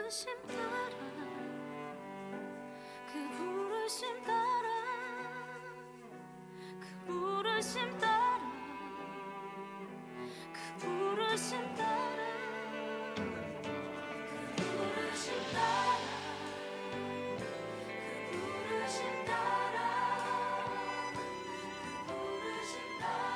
부르심 따라 그 부르심 따라 그 부르심 따라 그 부르심 따라 그 부르심 따라 그 부르심 따라 그 부르심 따라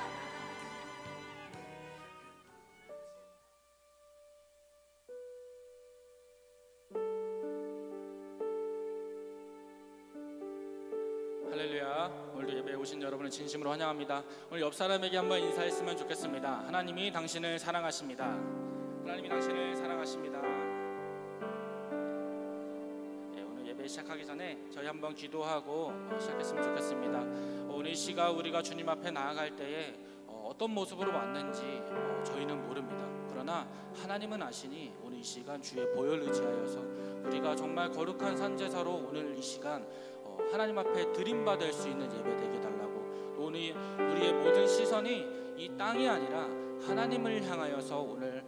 할렐루야. 오늘도 예배에 오신 여러분을 진심으로 환영합니다. 오늘 옆 사람에게 한번 인사했으면 좋겠습니다. 하나님이 당신을 사랑하십니다. 하나님이 당신을 사랑하십니다. 오늘 예배 시작하기 전에 저희 한번 기도하고 시작했으면 좋겠습니다. 오늘 이 시간 우리가 주님 앞에 나아갈 때에 어떤 모습으로 왔는지 저희는 모릅니다. 그러나 하나님은 아시니 오늘 이 시간 주의 보혈 의지하여서 우리가 정말 거룩한 산제사로 오늘 이 시간 하나님 앞에 드림받을 수 있는 예배 되게 달라고, 또 오늘 우리의 모든 시선이 이 땅이 아니라 하나님을 향하여서 오늘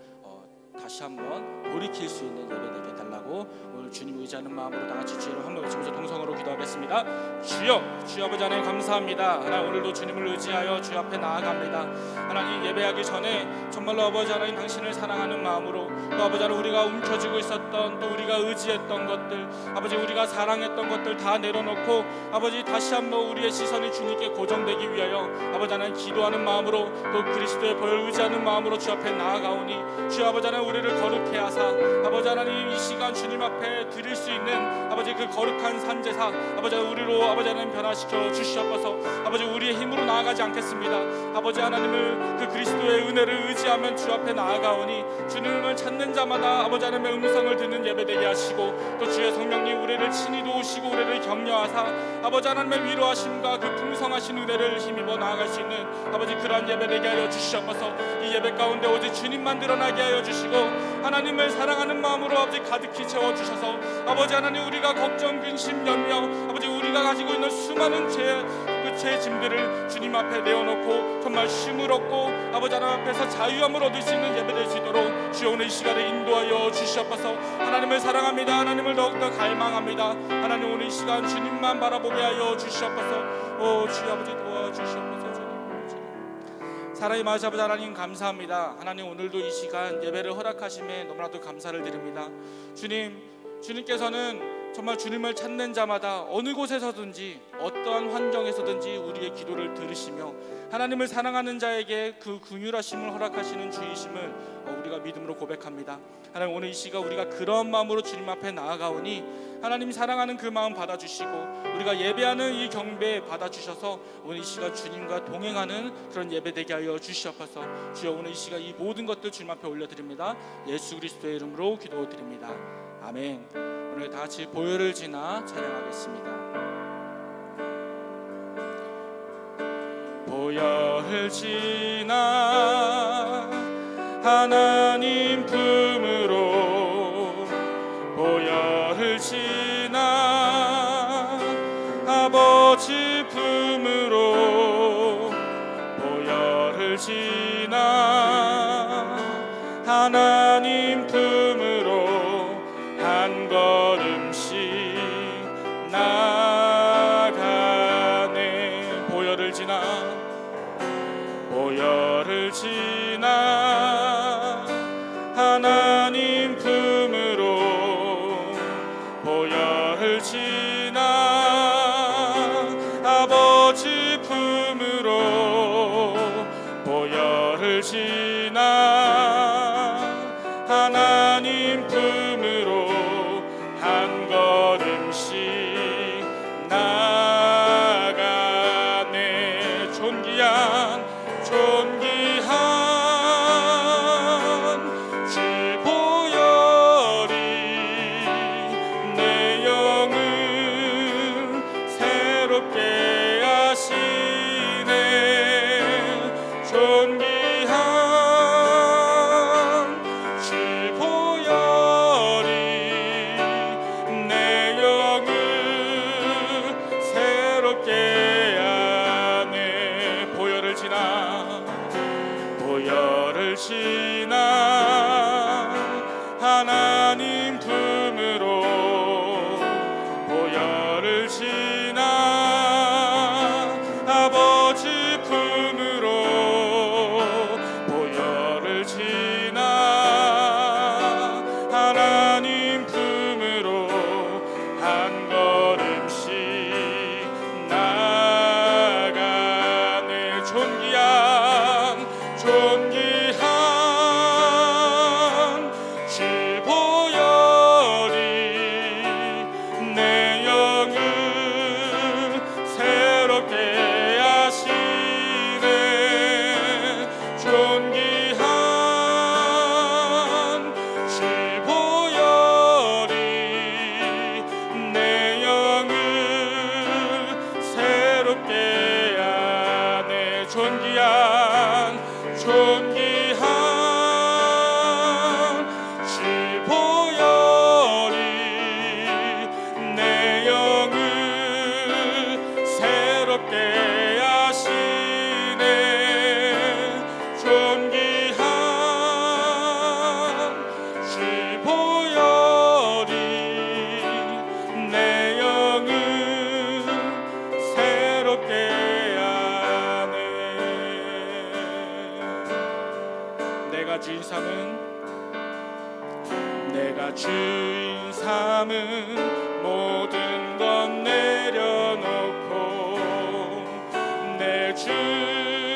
다시 한번 돌이킬 수 있는 예배 되게 달라고 오늘 주님 의지하는 마음으로 다 같이 주의를 한번 외치면서 동성으로 기도하겠습니다. 주여, 주여 아버지 하나님 감사합니다. 하나님 오늘도 주님을 의지하여 주 앞에 나아갑니다. 하나님 예배하기 전에 정말로 아버지 하나님 당신을 사랑하는 마음으로, 또 아버지 하나님 우리가 움켜쥐고 있었던, 또 우리가 의지했던 것들, 아버지 우리가 사랑했던 것들 다 내려놓고 아버지 다시 한번 우리의 시선이 주님께 고정되기 위하여 아버지 하나님 기도하는 마음으로, 또 그리스도의 보혈 의지하는 마음으로 주 앞에 나아가오니 주 아버지 하나님 우리를 거룩해 하사 아버지 하나님 이 시간 주님 앞에 드릴 수 있는 아버지 그 거룩한 산제사 아버지 우리로 아버지 하나님 변화시켜 주시옵소서. 아버지 우리의 힘으로 나아가지 않겠습니다. 아버지 하나님을 그 그리스도의 은혜를 의지하면 주 앞에 나아가오니 주님을 찾는 자마다 아버지 하나님의 음성을 듣는 예배되게 하시고, 또 주의 성령님 우리를 친히 도우시고 우리를 격려하사 아버지 하나님의 위로하심과 그 풍성하신 은혜를 힘입어 나아갈 수 있는 아버지 그러한 예배되게 하여 주시옵소서. 이 예배 가운데 오직 주님만 드러나게 하여 주시고 하나님을 사랑하는 마음으로 아버지 가득히 채워주셔서 아버지 하나님 우리가 걱정, 근심, 염려 아버지 우리가 가지고 있는 수많은 죄 짐들을 주님 앞에 내어놓고 정말 쉼을 얻고 아버지 하나님 앞에서 자유함을 얻을 수 있는 예배 될 수 있도록 주여 오늘 이 시간에 인도하여 주시옵소서. 하나님을 사랑합니다. 하나님을 더욱더 갈망합니다. 하나님 오늘 이 시간 주님만 바라보게 하여 주시옵소서. 주여 아버지 도와주시옵소서. 사랑의 마지 아버지 하나님 감사합니다. 하나님 오늘도 이 시간 예배를 허락하심에 너무나도 감사를 드립니다. 주님께서는 정말 주님을 찾는 자마다 어느 곳에서든지 어떠한 환경에서든지 우리의 기도를 들으시며 하나님을 사랑하는 자에게 그 긍휼하심을 허락하시는 주이심을 우리가 믿음으로 고백합니다. 하나님 오늘 이 시간 우리가 그런 마음으로 주님 앞에 나아가오니 하나님 사랑하는 그 마음 받아주시고 우리가 예배하는 이 경배 받아주셔서 오늘 이 시간 주님과 동행하는 그런 예배 되게 하여 주시옵소서. 주여 오늘 이 시간 이 모든 것들 주님 앞에 올려드립니다. 예수 그리스도의 이름으로 기도드립니다. 아멘. 오늘 다 같이 보혈을 지나 찬양하겠습니다. 보혈을 지나 하나님 품으로, 보혈을 지나 아버지 품으로, 보혈을 지나 하나님 품으로 한 걸음씩 나가네. 보혈을 지나 하나님 품으로, 보혈을 지나 아버지 품으로, 보혈을 지나 하나님 품으로 한 걸음씩 나가네. 존귀한 주 보혈이 내 영을 내가 주인 삼은 모든 것 내려놓고 내 주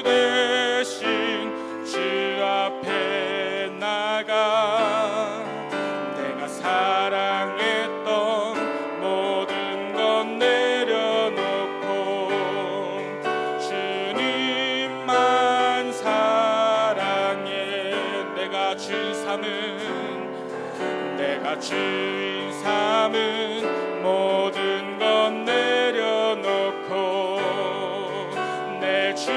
대신 주 앞에 나가 내가 사랑했던 모든 것 내려놓고 주님만 사랑해. 내가 주인 삼은 모든 것 내려놓고 내 주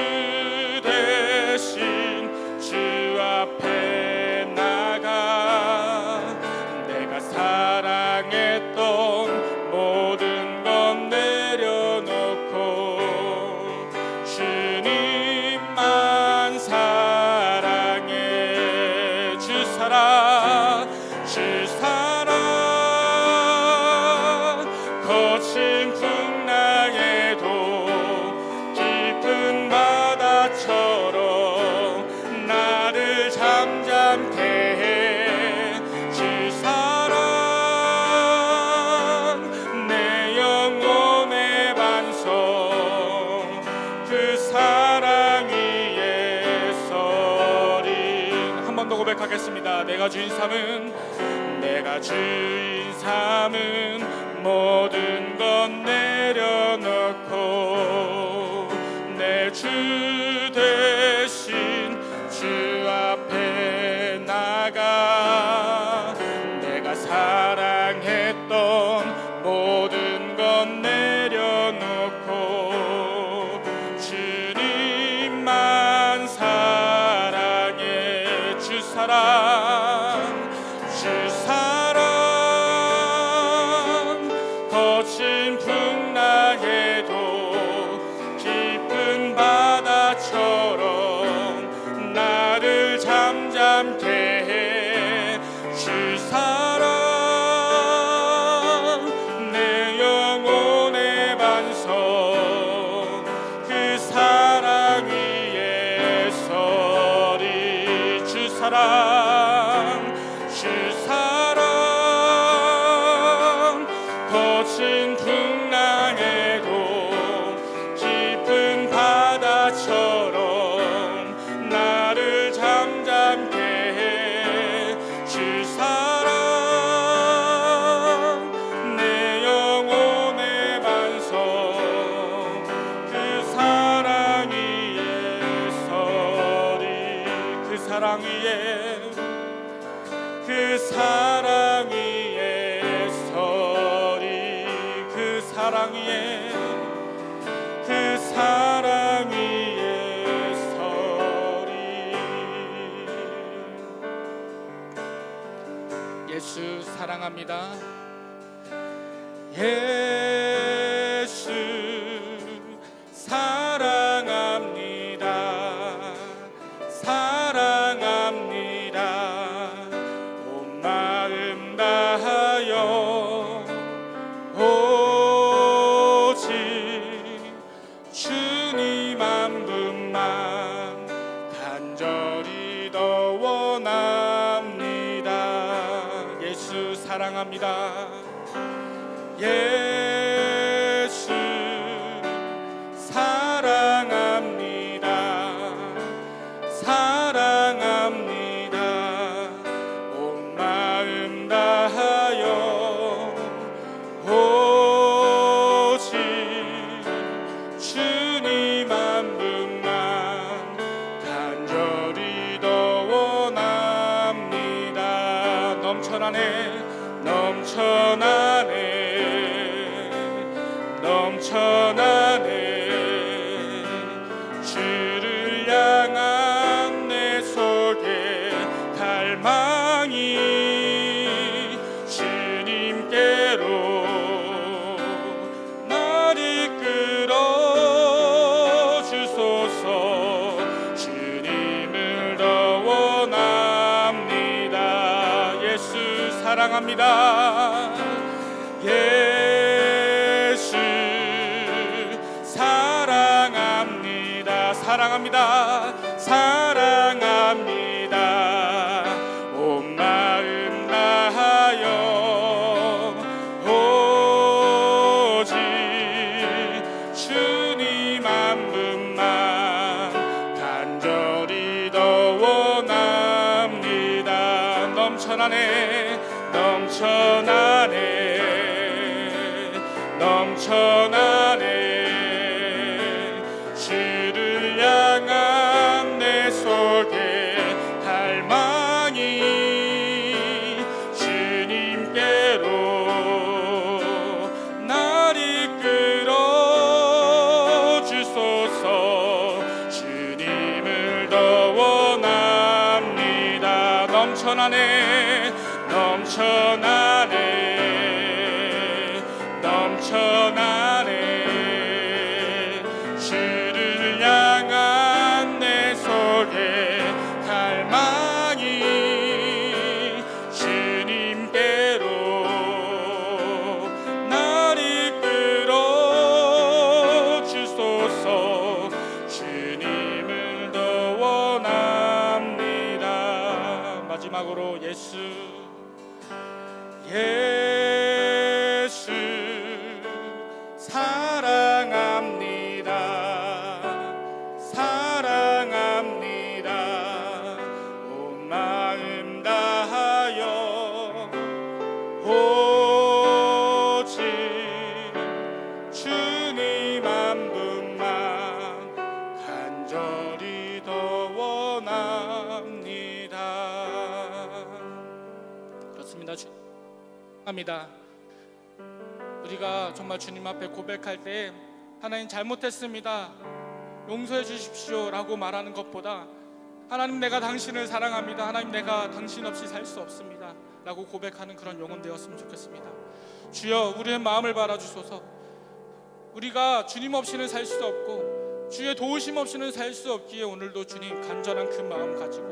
대신 주 앞에 나가 내가 사랑했던 모든 것 내려놓고 주님만 사랑해. 주 사랑 거친 풍랑에도 깊은 바다처럼 나를 잠잠케 해. 주 사랑 내 영혼의 반성 그 사랑 위에 서린. 한 번 더 고백하겠습니다. 내가 주인 삼은 모든 것 내려놓고 내 주 대신 주 앞에 나가 내가 사랑했던 모든 것 내려놓고 주님만 사랑해. 주 사랑 거친 풍랑에도 깊은 바다처럼 나를 잠잠케 해. 주 사랑 내 영혼의 반성 그 사랑 위에 서리. 주 사랑 거친 풍랑에도 깊은 바다처럼 나를 잠잠케 해. 주 사랑 내 영혼의 반성 그 사랑 위에 서리. 그 사랑 위에 서리. 그 사랑 위에 서리. 예수 사랑합니다. 예수 사랑합니다. 사랑합니다. 온 마음 다하여 오직 주님 한 분만 간절히 더 원합니다. 예수 사랑합니다. 예수 사랑합니다. 사랑합니다. 온 마음 다하여 오직 주님 한 분만 간절히 더 원합니다. 넘쳐나네 주를 향한 내 속에 갈망이 주님께로 날 이끌어 주소서. 주님을 더 원합니다. 예수 사랑합니다. 예수 사랑합니다. 사랑합니다. 사랑합니다. 온 마음 다하여 넘쳐나네. 주를 향한 내 속에 갈망이 주님께로 날 이끌어 주소서. 주님을 더 원합니다. 넘쳐나네 넘쳐나네 넘쳐나네. 주를 향한 내 속에 갈망이 주님께로 날 이끌어 주소서. 주님을 더 원합니다. 마지막으로 예수 사랑합니다. 사랑합니다. 온 마음 다하여 오직 주님 한 분만 간절히 더 원합니다. 그렇습니다. 합니다. 우리가 정말 주님 앞에 고백할 때 하나님 잘못했습니다, 용서해 주십시오 라고 말하는 것보다 하나님 내가 당신을 사랑합니다, 하나님 내가 당신 없이 살 수 없습니다 라고 고백하는 그런 영혼 되었으면 좋겠습니다. 주여 우리의 마음을 바라주소서. 우리가 주님 없이는 살 수 없고 주의 도우심 없이는 살 수 없기에 오늘도 주님 간절한 그 마음 가지고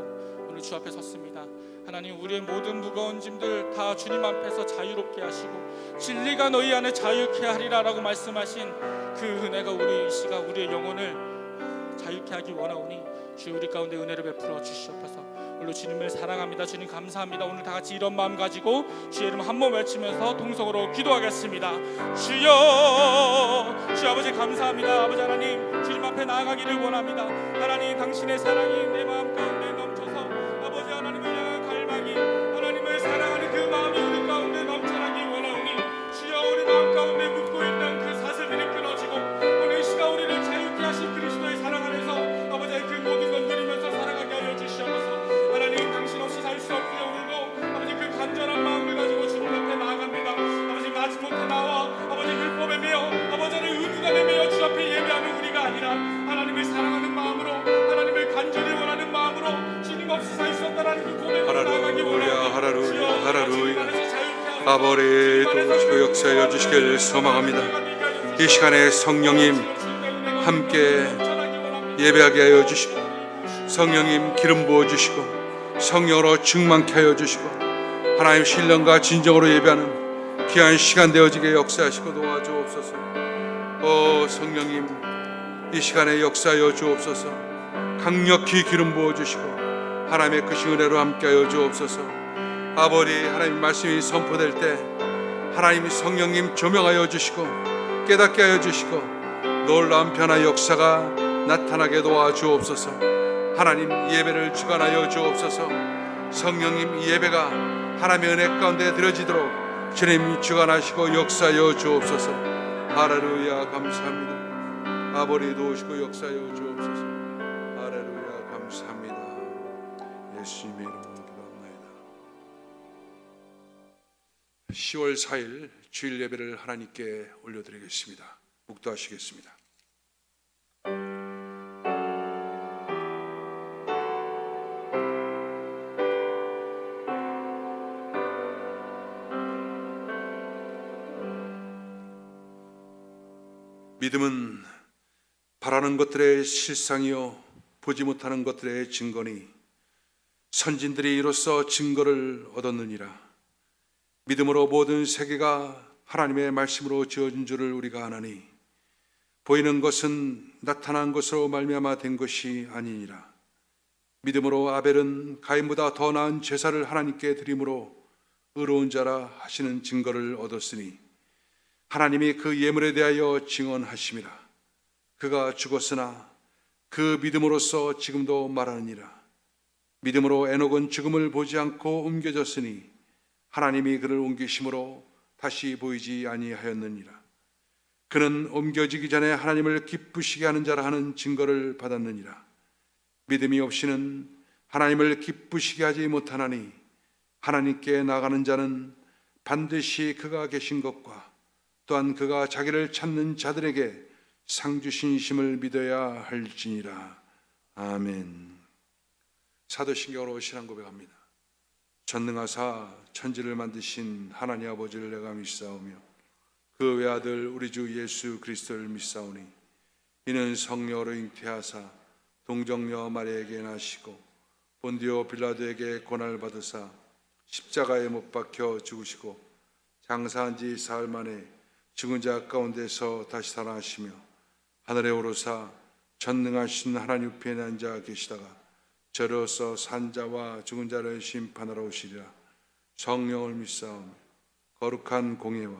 오늘 주 앞에 섰습니다. 하나님 우리의 모든 무거운 짐들 다 주님 앞에서 자유롭게 하시고 진리가 너희 안에 자유케 하리라 라고 말씀하신 그 은혜가 우리 이 시간 우리의 영혼을 자유케 하기 원하오니 주여 우리 가운데 은혜를 베풀어 주시옵소서. 오늘 주님을 사랑합니다. 주님 감사합니다. 오늘 다 같이 이런 마음 가지고 주의 이름 한번 외치면서 동성으로 기도하겠습니다. 주여 주 아버지 감사합니다. 아버지 하나님 주님 앞에 나아가기를 원합니다. 하나님 당신의 사랑이 내 마음 가운데 넘쳐서 아버지 하나님을 향한 갈망이 하나님을 사랑하는 그 마음이 우리 가운데 넘쳐나기 원하오니 주여 우리 마음 가운데 묻고 있는 그 사슬들이 끊어지고 오늘 이 시간 우리를 자유케 하신 그리스도의 사랑 안에서 아버지의 그 모든 걸 누리면서 살아가게 하여 주시옵소서. 하나님 당신 없이 살 수 없기에 오늘도 아버지 그 간절한 마음을 가지고 주님 앞에 나아갑니다. 아버지 마지못해 나와 아버지 율법에 매여 아버지를 의무감에 매여 주 앞에 예배하는 우리가 아니라 하나님을 사랑하는 마음으로 하나님을 간절히 원하는 마음으로 주님 없이 살 수 없다라는 그 고백으로 나아가기 원합니다. 할렐루야 할렐루야. 아버지 도우시고 역사하여 주시길 소망합니다. 이 시간에 성령님 함께 예배하게 하여 주시고 성령님 기름 부어 주시고 성령으로 충만케 하여 주시고 하나님 신령과 진정으로 예배하는 귀한 시간 되어지게 역사하시고 도와주옵소서. 성령님 이 시간에 역사하여 주옵소서. 강력히 기름 부어 주시고 하나님의 크신 은혜로 함께하여 주옵소서. 아버지 하나님 말씀이 선포될 때 하나님이 성령님 조명하여 주시고 깨닫게 하여 주시고 놀라운 변화 역사가 나타나게 도와주옵소서. 하나님 예배를 주관하여 주옵소서. 성령님 이 예배가 하나님의 은혜 가운데 드려지도록 주님이 주관하시고 역사하여 주옵소서. 할렐루야 감사합니다. 아버지 도우시고 역사하여 주옵소서. 할렐루야 감사합니다. 예수님의 이름으로 기도합니다. 10월 4일 주일 예배를 하나님께 올려드리겠습니다. 묵도하시겠습니다. 믿음은 바라는 것들의 실상이요 보지 못하는 것들의 증거니 선진들이 이로써 증거를 얻었느니라. 믿음으로 모든 세계가 하나님의 말씀으로 지어진 줄을 우리가 아나니 보이는 것은 나타난 것으로 말미암아 된 것이 아니니라. 믿음으로 아벨은 가인보다 더 나은 제사를 하나님께 드림으로 의로운 자라 하시는 증거를 얻었으니 하나님이 그 예물에 대하여 증언하심이라. 그가 죽었으나 그 믿음으로써 지금도 말하느니라. 믿음으로 에녹은 죽음을 보지 않고 옮겨졌으니 하나님이 그를 옮기심으로 다시 보이지 아니하였느니라. 그는 옮겨지기 전에 하나님을 기쁘시게 하는 자라 하는 증거를 받았느니라. 믿음이 없이는 하나님을 기쁘시게 하지 못하나니 하나님께 나가는 자는 반드시 그가 계신 것과 또한 그가 자기를 찾는 자들에게 상 주신심을 믿어야 할지니라. 아멘. 사도신경으로 신앙 고백합니다. 전능하사 천지를 만드신 하나님 아버지를 내가 믿사오며 그 외아들 우리 주 예수 그리스도를 믿사오니 이는 성령으로 잉태하사 동정녀 마리아에게 나시고 본디오 빌라도에게 고난을 받으사 십자가에 못 박혀 죽으시고 장사한 지 사흘 만에 죽은 자 가운데서 다시 살아나시며 하늘에 오르사 전능하신 하나님 우편에 앉아 계시다가 저로서 산 자와 죽은 자를 심판하러 오시리라. 성령을 믿사오며 거룩한 공예와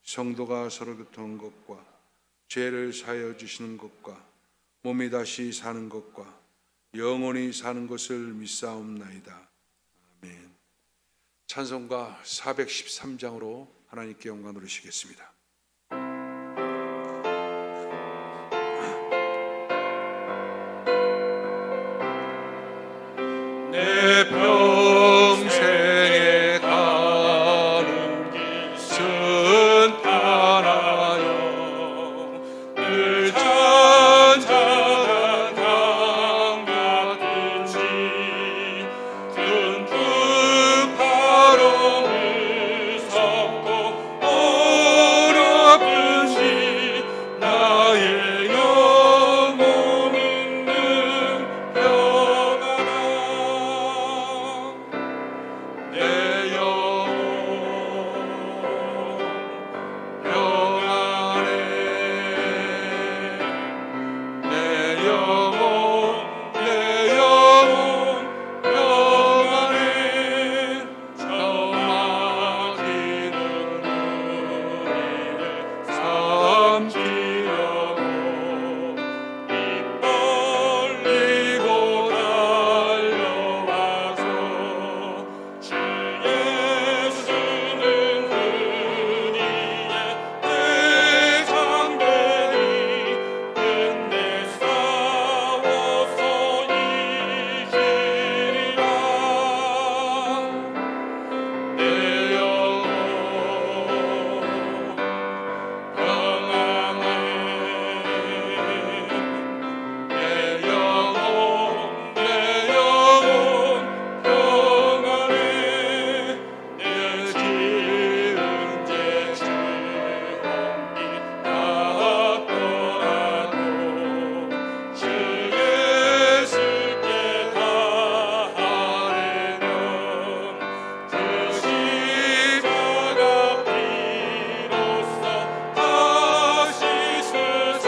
성도가 서로 교통하는 것과 죄를 사하여 주시는 것과 몸이 다시 사는 것과 영원히 사는 것을 믿사옵나이다. 아멘. 찬송가 413장으로 하나님께 영광 돌리시겠습니다. 내 평생에 가는 길 순탄하여 늘 잔잔한 강 같은지 듬뿍 바람을 섞고 어렵든지 나의 영혼은 늘 평안하 내 영혼 평안해 내 영혼 내 영혼 평안해 저 막히는 우리를 삼키려고 입 벌리고 달려와서 주 예수는 그리에 대장되니 끝내 싸워서 이기리라 내 영혼 평안해 내 영혼 내 영혼 평안해 내 지은 죄 주홍빛 같더라도 주 예수께 다하려면 그 십자가 피로써 다시 쓰사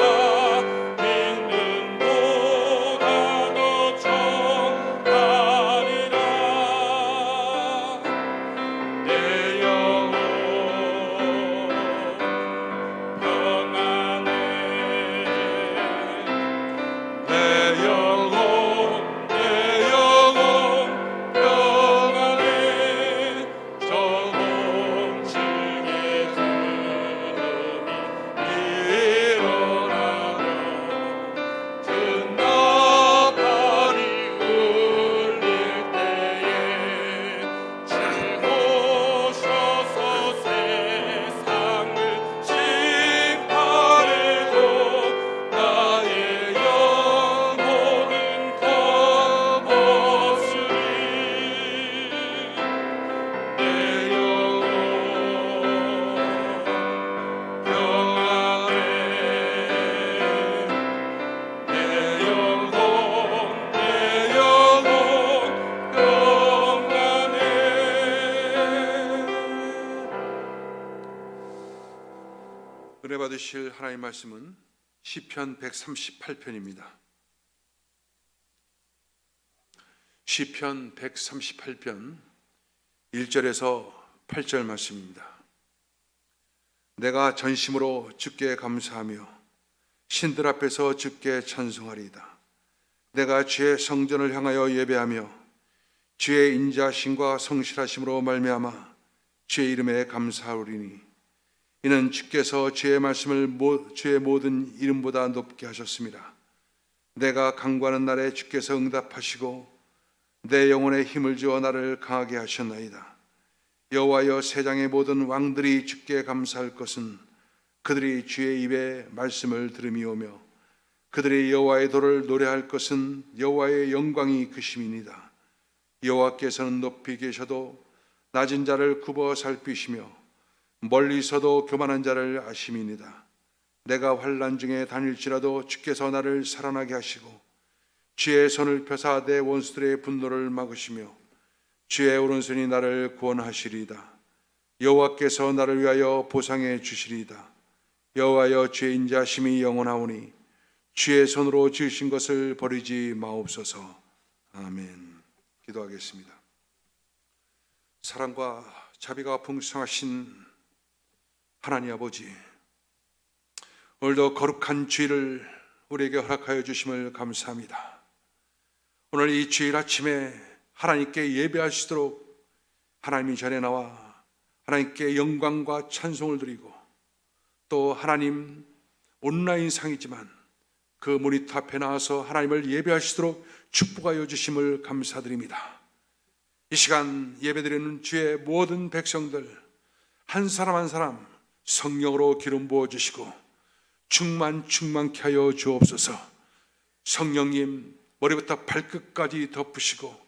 믿음보다 더 정하리라 내 영혼 평안해 내 영혼 내 영혼 평안해 저 공중의 구름이 일어나며 큰 나팔이 울릴 때에 주 오셔서 세상을 심판해도 나의 영혼은 겁없으리 내 영혼 평안해 내 영혼 내 영혼 평안해 은혜 받으실 하나님 말씀은 시편 138편입니다. 시편 138편 1절에서 8절 말씀입니다. 내가 전심으로 주께 감사하며 신들 앞에서 주께 찬송하리이다. 내가 주의 성전을 향하여 예배하며 주의 인자심과 성실하심으로 말미암아 주의 이름에 감사하리니 이는 주께서 주의 말씀을 주의 모든 이름보다 높게 하셨습니다. 내가 간구하는 날에 주께서 응답하시고 내 영혼에 힘을 주어 나를 강하게 하셨나이다. 여호와여, 세상의 모든 왕들이 주께 감사할 것은 그들이 주의 입에 말씀을 들음이오며 그들이 여호와의 도를 노래할 것은 여호와의 영광이 크심이니이다. 여호와께서는 높이 계셔도 낮은 자를 굽어 살피시며 멀리서도 교만한 자를 아심이니이다. 내가 환난 중에 다닐지라도 주께서 나를 살아나게 하시고 주의 손을 펴사 내 원수들의 분노를 막으시며 주의 오른손이 나를 구원하시리이다. 여호와께서 나를 위하여 보상해 주시리이다. 여호와여, 주의 인자심이 영원하오니 주의 손으로 지으신 것을 버리지 마옵소서. 아멘. 기도하겠습니다. 사랑과 자비가 풍성하신 하나님 아버지, 오늘도 거룩한 주일을 우리에게 허락하여 주심을 감사합니다. 오늘 이 주일 아침에 하나님께 예배하시도록 하나님이 전에 나와 하나님께 영광과 찬송을 드리고, 또 하나님 온라인상이지만 그 모니터 앞에 나와서 하나님을 예배하시도록 축복하여 주심을 감사드립니다. 이 시간 예배드리는 주의 모든 백성들 한 사람 한 사람 성령으로 기름 부어주시고 충만케 하여 주옵소서. 성령님, 머리부터 발끝까지 덮으시고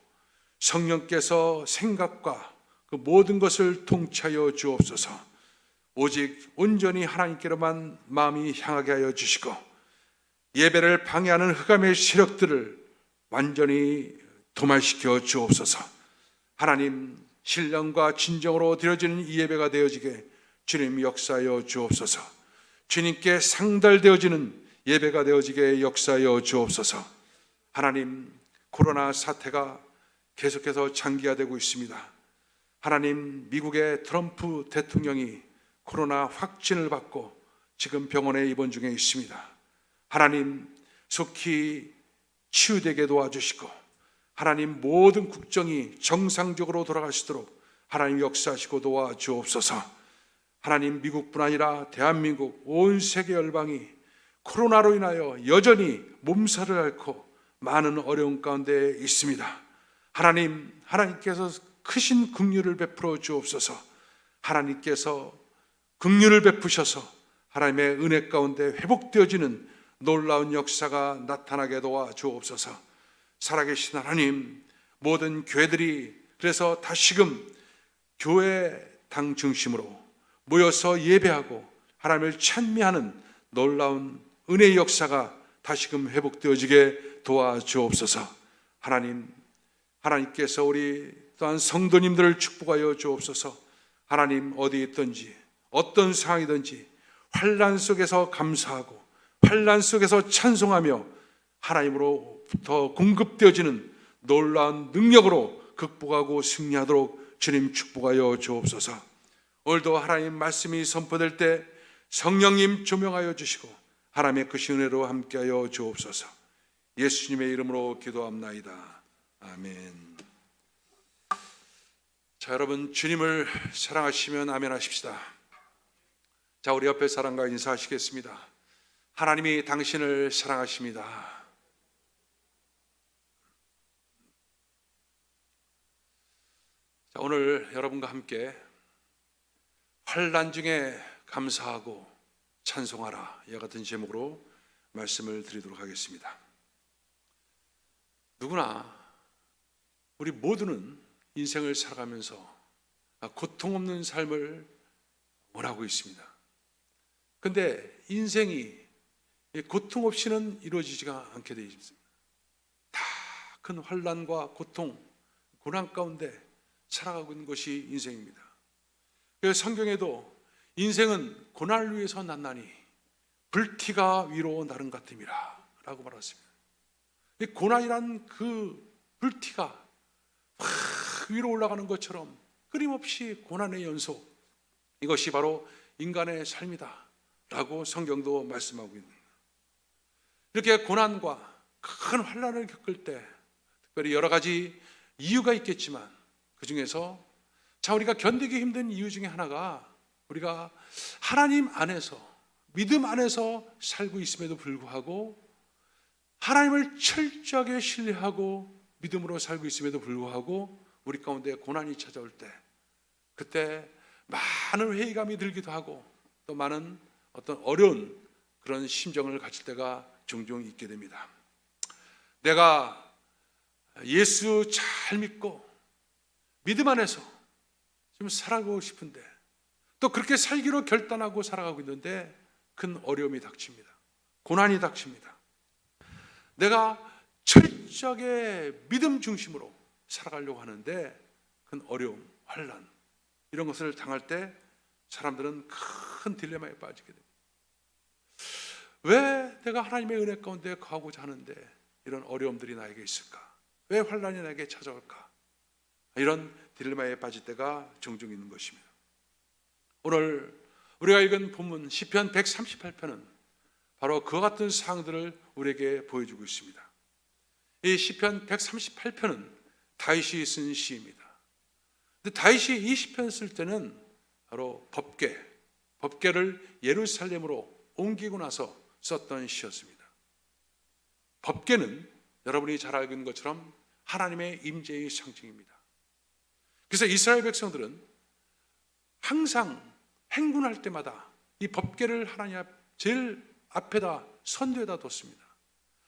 성령께서 생각과 그 모든 것을 통치하여 주옵소서. 오직 온전히 하나님께로만 마음이 향하게 하여 주시고 예배를 방해하는 흑암의 세력들을 완전히 도말시켜 주옵소서. 하나님, 신령과 진정으로 드려지는 이 예배가 되어지게 주님 역사하여 주옵소서. 주님께 상달되어지는 예배가 되어지게 역사하여 주옵소서. 하나님, 코로나 사태가 계속해서 장기화되고 있습니다. 하나님, 미국의 트럼프 대통령이 코로나 확진을 받고 지금 병원에 입원 중에 있습니다. 하나님, 속히 치유되게 도와주시고 하나님, 모든 국정이 정상적으로 돌아가시도록 하나님 역사하시고 도와주옵소서. 하나님, 미국뿐 아니라 대한민국 온 세계 열방이 코로나로 인하여 여전히 몸살을 앓고 많은 어려움 가운데 있습니다. 하나님, 하나님께서 크신 긍휼을 베풀어 주옵소서. 하나님께서 긍휼을 베푸셔서 하나님의 은혜 가운데 회복되어지는 놀라운 역사가 나타나게 도와주옵소서. 살아계신 하나님, 모든 교회들이 그래서 다시금 교회당 중심으로 모여서 예배하고 하나님을 찬미하는 놀라운 은혜의 역사가 다시금 회복되어지게 도와주옵소서. 하나님, 하나님께서 우리 또한 성도님들을 축복하여 주옵소서. 하나님, 어디 있든지 어떤 상황이든지 환난 속에서 감사하고 환난 속에서 찬송하며 하나님으로부터 공급되어지는 놀라운 능력으로 극복하고 승리하도록 주님 축복하여 주옵소서. 오늘도 하나님 말씀이 선포될 때 성령님 조명하여 주시고 하나님의 그 은혜로 함께하여 주옵소서. 예수님의 이름으로 기도합나이다. 아멘. 자, 여러분, 주님을 사랑하시면 아멘 하십시다. 자, 우리 옆에 사람과 인사하시겠습니다. 하나님이 당신을 사랑하십니다. 자, 오늘 여러분과 함께 환난 중에 감사하고 찬송하라, 이와 같은 제목으로 말씀을 드리도록 하겠습니다. 누구나 우리 모두는 인생을 살아가면서 고통 없는 삶을 원하고 있습니다. 그런데 인생이 고통 없이는 이루어지지가 않게 되어 있습니다. 다 큰 환난과 고통, 고난 가운데 살아가고 있는 것이 인생입니다. 그래서 성경에도 인생은 고난을 위해서 났나니 불티가 위로 나른 같음이라 라고 말했습니다. 이 고난이란 그 불티가 확 위로 올라가는 것처럼 끊임없이 고난의 연속, 이것이 바로 인간의 삶이다 라고 성경도 말씀하고 있는 거예요. 이렇게 고난과 큰 환난을 겪을 때 특별히 여러 가지 이유가 있겠지만 그 중에서 우리가 견디기 힘든 이유 중에 하나가 우리가 하나님 안에서, 믿음 안에서 살고 있음에도 불구하고, 하나님을 철저하게 신뢰하고 믿음으로 살고 있음에도 불구하고 우리 가운데 고난이 찾아올 때, 그때 많은 회의감이 들기도 하고 또 많은 어떤 어려운 그런 심정을 가질 때가 종종 있게 됩니다. 내가 예수 잘 믿고 믿음 안에서 좀 살아가고 싶은데, 또 그렇게 살기로 결단하고 살아가고 있는데 큰 어려움이 닥칩니다. 고난이 닥칩니다. 내가 철저하게 믿음 중심으로 살아가려고 하는데 큰 어려움, 환난, 이런 것을 당할 때 사람들은 큰 딜레마에 빠지게 됩니다. 왜 내가 하나님의 은혜 가운데 거하고자 하는데 이런 어려움들이 나에게 있을까? 왜 환난이 나에게 찾아올까? 이런 딜레마에 빠질 때가 종종 있는 것입니다. 오늘 우리가 읽은 본문 시편 138편은 바로 그와 같은 사항들을 우리에게 보여주고 있습니다. 이 시편 138편은 다윗이 쓴 시입니다. 근데 다윗이 이 시편 쓸 때는 바로 법궤를 예루살렘으로 옮기고 나서 썼던 시였습니다. 법궤는 여러분이 잘 알고 있는 것처럼 하나님의 임재의 상징입니다. 그래서 이스라엘 백성들은 항상 행군할 때마다 이 법궤를 하나님 제일 앞에다, 선두에다 뒀습니다.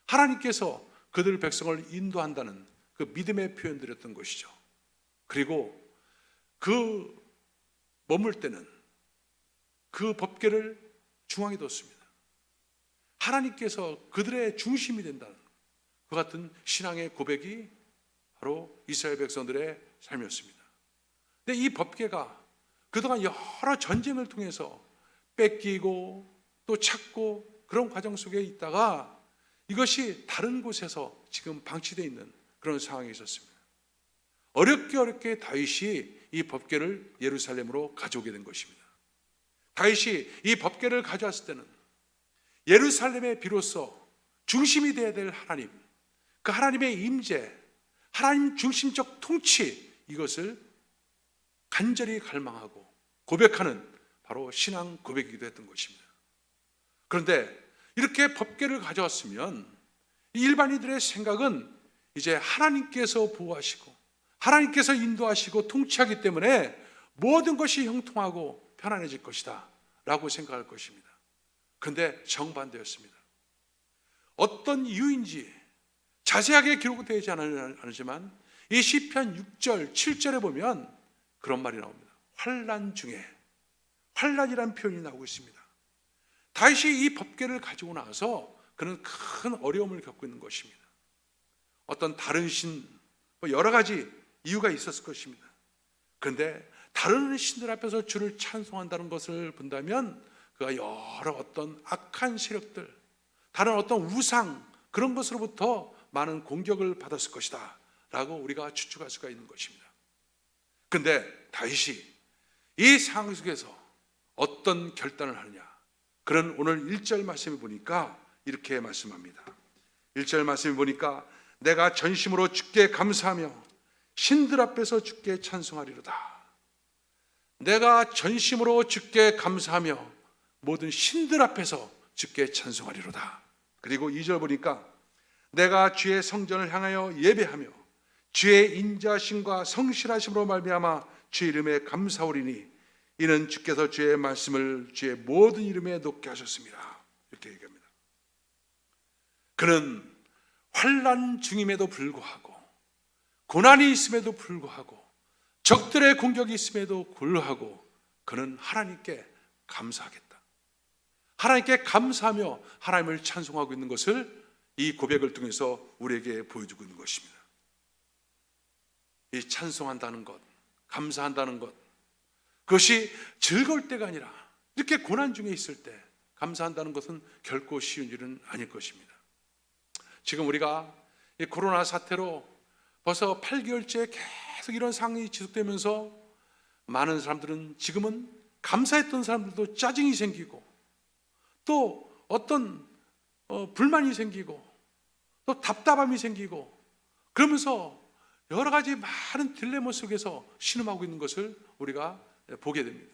하나님께서 그들 백성을 인도한다는 그 믿음의 표현들이었던 것이죠. 그리고 그 머물 때는 그 법궤를 중앙에 뒀습니다. 하나님께서 그들의 중심이 된다는 그 같은 신앙의 고백이 바로 이스라엘 백성들의 삶이었습니다. 근데 이 법궤가 그동안 여러 전쟁을 통해서 뺏기고 또 찾고 그런 과정 속에 있다가 이것이 다른 곳에서 지금 방치되어 있는 그런 상황이 있었습니다. 어렵게 다윗이 이 법궤를 예루살렘으로 가져오게 된 것입니다. 다윗이 이 법궤를 가져왔을 때는 예루살렘에 비로소 중심이 되어야 될 하나님, 그 하나님의 임재, 하나님 중심적 통치, 이것을 간절히 갈망하고 고백하는 바로 신앙 고백이기도 했던 것입니다. 그런데 이렇게 법궤를 가져왔으면 일반인들의 생각은 이제 하나님께서 보호하시고 하나님께서 인도하시고 통치하기 때문에 모든 것이 형통하고 편안해질 것이다 라고 생각할 것입니다. 그런데 정반대였습니다. 어떤 이유인지 자세하게 기록되지 않지만 이 시편 6절, 7절에 보면 그런 말이 나옵니다. 환난 중에, 환난이라는 표현이 나오고 있습니다. 다윗이 이 법궤를 가지고 나서 그는 큰 어려움을 겪고 있는 것입니다. 어떤 다른 신, 여러 가지 이유가 있었을 것입니다. 그런데 다른 신들 앞에서 주를 찬송한다는 것을 본다면 그가 여러 어떤 악한 세력들, 다른 어떤 우상, 그런 것으로부터 많은 공격을 받았을 것이다 라고 우리가 추측할 수가 있는 것입니다. 그런데 다윗이 이 상황 속에서 어떤 결단을 하느냐, 그런 오늘 1절 말씀을 보니까 이렇게 말씀합니다. 1절 말씀을 보니까 내가 전심으로 주께 감사하며 신들 앞에서 주께 찬송하리로다. 내가 전심으로 주께 감사하며 모든 신들 앞에서 주께 찬송하리로다. 그리고 2절 보니까 내가 주의 성전을 향하여 예배하며 주의 인자심과 성실하심으로 말미암아 주의 이름에 감사오리니 이는 주께서 주의 말씀을 주의 모든 이름에 높게 하셨습니다. 이렇게 얘기합니다. 그는 환난 중임에도 불구하고, 고난이 있음에도 불구하고, 적들의 공격이 있음에도 불구하고 그는 하나님께 감사하겠다, 하나님께 감사하며 하나님을 찬송하고 있는 것을 이 고백을 통해서 우리에게 보여주고 있는 것입니다. 이 찬송한다는 것, 감사한다는 것, 그것이 즐거울 때가 아니라 이렇게 고난 중에 있을 때 감사한다는 것은 결코 쉬운 일은 아닐 것입니다. 지금 우리가 이 코로나 사태로 벌써 8개월째 계속 이런 상황이 지속되면서 많은 사람들은 지금은 감사했던 사람들도 짜증이 생기고 또 어떤 불만이 생기고 또 답답함이 생기고 그러면서 여러 가지 많은 딜레마 속에서 신음하고 있는 것을 우리가 보게 됩니다.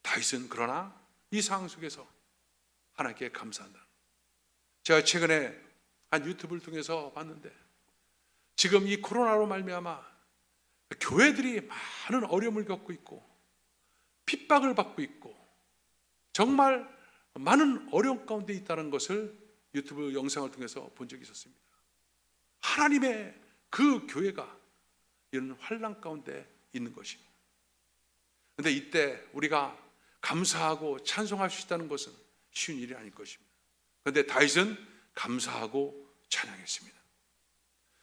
다윗은 그러나 이 상황 속에서 하나님께 감사한다. 제가 최근에 한 유튜브를 통해서 봤는데 지금 이 코로나로 말미암아 교회들이 많은 어려움을 겪고 있고 핍박을 받고 있고 정말 많은 어려움 가운데 있다는 것을 유튜브 영상을 통해서 본 적이 있었습니다. 하나님의 그 교회가 이런 환난 가운데 있는 것입니다. 그런데 이때 우리가 감사하고 찬송할 수 있다는 것은 쉬운 일이 아닐 것입니다. 그런데 다윗은 감사하고 찬양했습니다.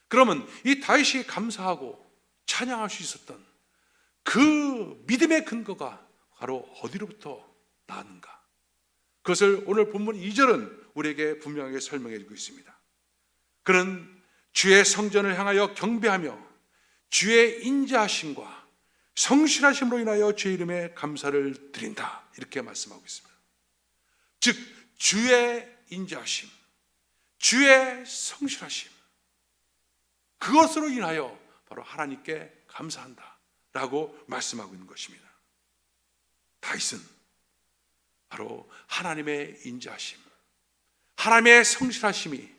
그러면 이 다윗이 감사하고 찬양할 수 있었던 그 믿음의 근거가 바로 어디로부터 나왔는가? 그것을 오늘 본문 2절은 우리에게 분명하게 설명해 주고 있습니다. 그는 주의 성전을 향하여 경배하며 주의 인자하심과 성실하심으로 인하여 주의 이름에 감사를 드린다, 이렇게 말씀하고 있습니다. 즉 주의 인자하심, 주의 성실하심, 그것으로 인하여 바로 하나님께 감사한다 라고 말씀하고 있는 것입니다. 다윗은 바로 하나님의 인자하심, 하나님의 성실하심이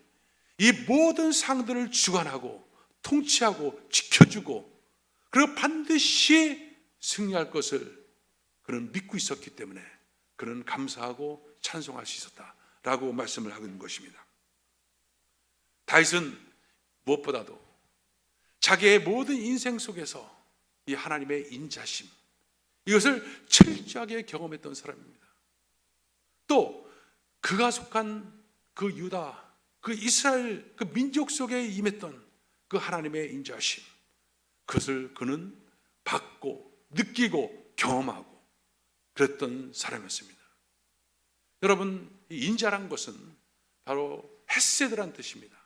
이 모든 상들을 주관하고 통치하고 지켜주고 그리고 반드시 승리할 것을 그는 믿고 있었기 때문에 그는 감사하고 찬송할 수 있었다라고 말씀을 하고 있는 것입니다. 다윗은 무엇보다도 자기의 모든 인생 속에서 이 하나님의 인자심, 이것을 철저하게 경험했던 사람입니다. 또 그가 속한 그 유다, 그 이스라엘, 그 민족 속에 임했던 그 하나님의 인자심, 그것을 그는 받고 느끼고 경험하고 그랬던 사람이었습니다. 여러분, 이 인자란 것은 바로 헤세드란 뜻입니다.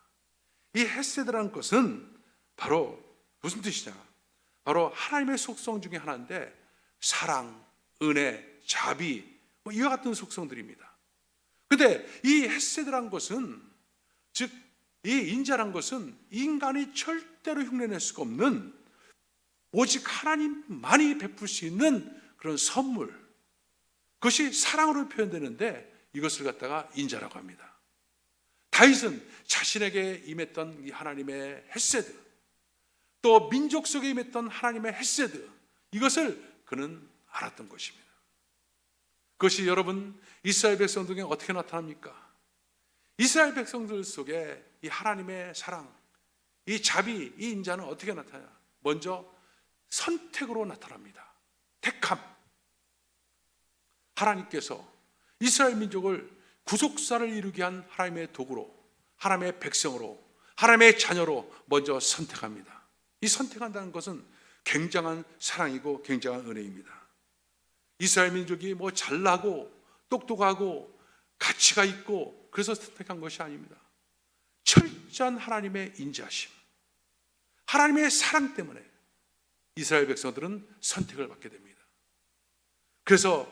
이 헤세드란 것은 바로 무슨 뜻이냐? 바로 하나님의 속성 중에 하나인데 사랑, 은혜, 자비, 이와 같은 속성들입니다. 그런데 이 헤세드란 것은, 즉 이 인자란 것은 인간이 절대로 흉내낼 수가 없는 오직 하나님만이 베풀 수 있는 그런 선물, 그것이 사랑으로 표현되는데 이것을 갖다가 인자라고 합니다. 다윗은 자신에게 임했던 이 하나님의 헤세드, 또 민족 속에 임했던 하나님의 헤세드, 이것을 그는 알았던 것입니다. 그것이 여러분 이스라엘 백성들 중에 어떻게 나타납니까? 이스라엘 백성들 속에 이 하나님의 사랑, 이 자비, 이 인자는 어떻게 나타나냐? 먼저 선택으로 나타납니다. 택함. 하나님께서 이스라엘 민족을 구속사를 이루게 한 하나님의 도구로, 하나님의 백성으로, 하나님의 자녀로 먼저 선택합니다. 이 선택한다는 것은 굉장한 사랑이고 굉장한 은혜입니다. 이스라엘 민족이 뭐 잘나고 똑똑하고 가치가 있고 그래서 선택한 것이 아닙니다. 철저한 하나님의 인자심, 하나님의 사랑 때문에 이스라엘 백성들은 선택을 받게 됩니다. 그래서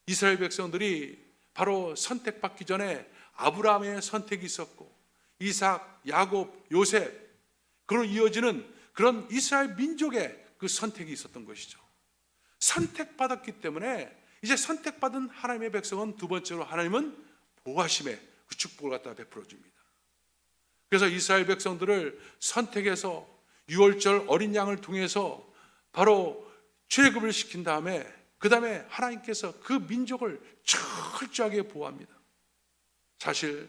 이스라엘 백성들이 바로 선택받기 전에 아브라함의 선택이 있었고 이삭, 야곱, 요셉, 그로 이어지는 그런 이스라엘 민족의 그 선택이 있었던 것이죠. 선택받았기 때문에 이제 선택받은 하나님의 백성은 두 번째로 하나님은 보호하심의 그 축복을 갖다 베풀어 줍니다. 그래서 이스라엘 백성들을 선택해서 유월절 어린 양을 통해서 바로 출애굽을 시킨 다음에 그 다음에 하나님께서 그 민족을 철저하게 보호합니다. 사실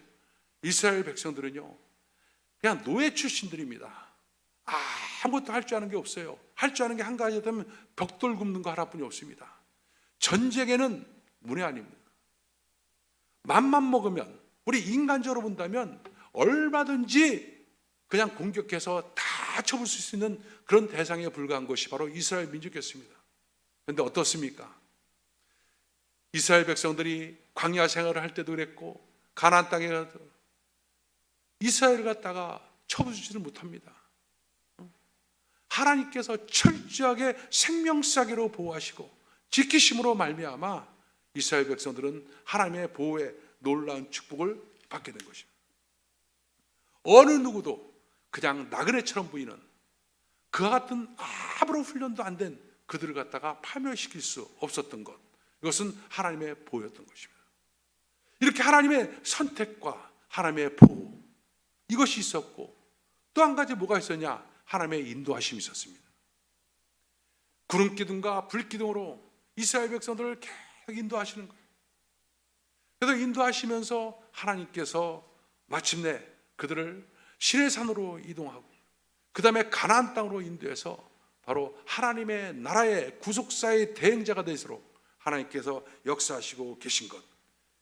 이스라엘 백성들은요 그냥 노예 출신들입니다. 아무것도 할 줄 아는 게 없어요. 할 줄 아는 게 한 가지 되면 벽돌 굽는 거 하나뿐이 없습니다. 전쟁에는 문외한입니다. 맘만 먹으면, 우리 인간적으로 본다면 얼마든지 그냥 공격해서 다 쳐볼 수 있는 그런 대상에 불과한 것이 바로 이스라엘 민족이었습니다. 그런데 어떻습니까? 이스라엘 백성들이 광야 생활을 할 때도 그랬고 가나안 땅에 가도 이스라엘을 갖다가 쳐부수지를 못합니다. 하나님께서 철저하게 생명사기로 보호하시고 지키심으로 말미암아 이스라엘 백성들은 하나님의 보호에 놀라운 축복을 받게 된 것입니다. 어느 누구도 그냥 나그네처럼 보이는 그와 같은 아무런 훈련도 안 된 그들을 갖다가 파멸시킬 수 없었던 것, 이것은 하나님의 보호였던 것입니다. 이렇게 하나님의 선택과 하나님의 보호, 이것이 있었고, 또 한 가지 뭐가 있었냐? 하나님의 인도하심이 있었습니다. 구름 기둥과 불 기둥으로 이스라엘 백성들을 계속 인도하시는 거예요. 그래서 인도하시면서 하나님께서 마침내 그들을 시내산으로 이동하고, 그 다음에 가나안 땅으로 인도해서 바로 하나님의 나라의 구속사의 대행자가 되도록 하나님께서 역사하시고 계신 것,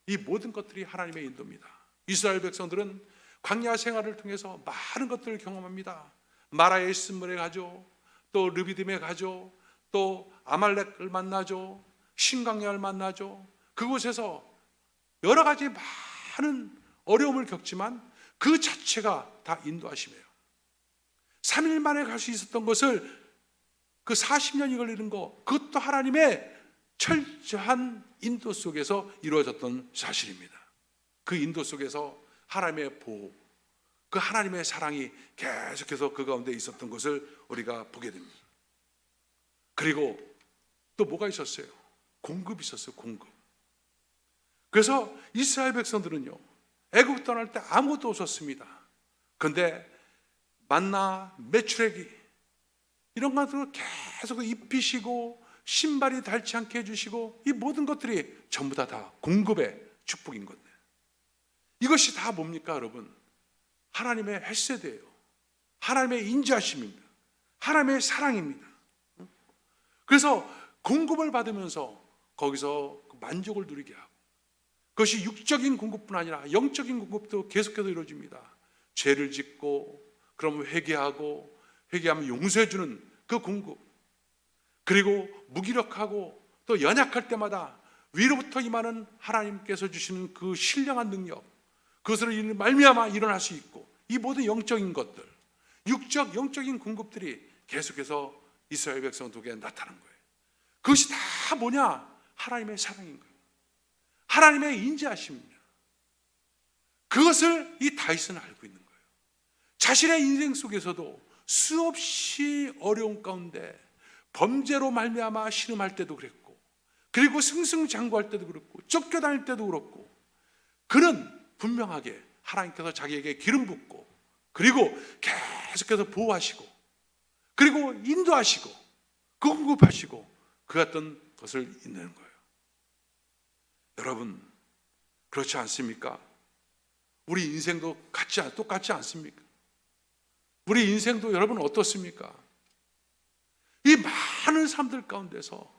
이 모든 것들이 하나님의 인도입니다. 이스라엘 백성들은 광야 생활을 통해서 많은 것들을 경험합니다. 마라의 쓴물에 가죠, 또 르비딤에 가죠, 또 아말렉을 만나죠, 신광야를 만나죠. 그곳에서 여러 가지 많은 어려움을 겪지만 그 자체가 다 인도하심이에요. 3일 만에 갈 수 있었던 것을 그 40년이 걸리는 거, 그것도 하나님의 철저한 인도 속에서 이루어졌던 사실입니다. 그 인도 속에서 하나님의 보호, 그 하나님의 사랑이 계속해서 그 가운데 있었던 것을 우리가 보게 됩니다. 그리고 또 뭐가 있었어요? 공급이 있었어요. 공급. 그래서 이스라엘 백성들은요, 애국 떠날 때 아무것도 없었습니다. 그런데 만나, 메추라기 이런 것들을 계속 입히시고 신발이 닳지 않게 해주시고, 이 모든 것들이 전부 다 공급의 축복인 건데, 이것이 다 뭡니까 여러분? 하나님의 헬세대예요. 하나님의 인자하심입니다. 하나님의 사랑입니다. 그래서 공급을 받으면서 거기서 만족을 누리게 하고, 그것이 육적인 공급뿐 아니라 영적인 공급도 계속해서 이루어집니다. 죄를 짓고 그러면 회개하고, 회개하면 용서해 주는 그 공급, 그리고 무기력하고 또 연약할 때마다 위로부터 임하는 하나님께서 주시는 그 신령한 능력, 그것으로 말미암아 일어날 수 있고, 이 모든 영적인 것들, 육적 영적인 공급들이 계속해서 이스라엘 백성들에게 나타난 거예요. 그것이 다 뭐냐? 하나님의 사랑인 거예요. 하나님의 인자하심입니다. 그것을 이 다윗은 알고 있는 거예요. 자신의 인생 속에서도 수없이 어려운 가운데 범죄로 말미암아 신음할 때도 그랬고, 그리고 승승장구할 때도 그렇고, 쫓겨다닐 때도 그렇고, 그는 분명하게 하나님께서 자기에게 기름 붓고, 그리고 계속해서 보호하시고, 그리고 인도하시고, 공급하시고, 그 같은 것을 있는 거예요. 여러분, 그렇지 않습니까? 우리 인생도 똑같지 않습니까? 우리 인생도 여러분 어떻습니까? 이 많은 사람들 가운데서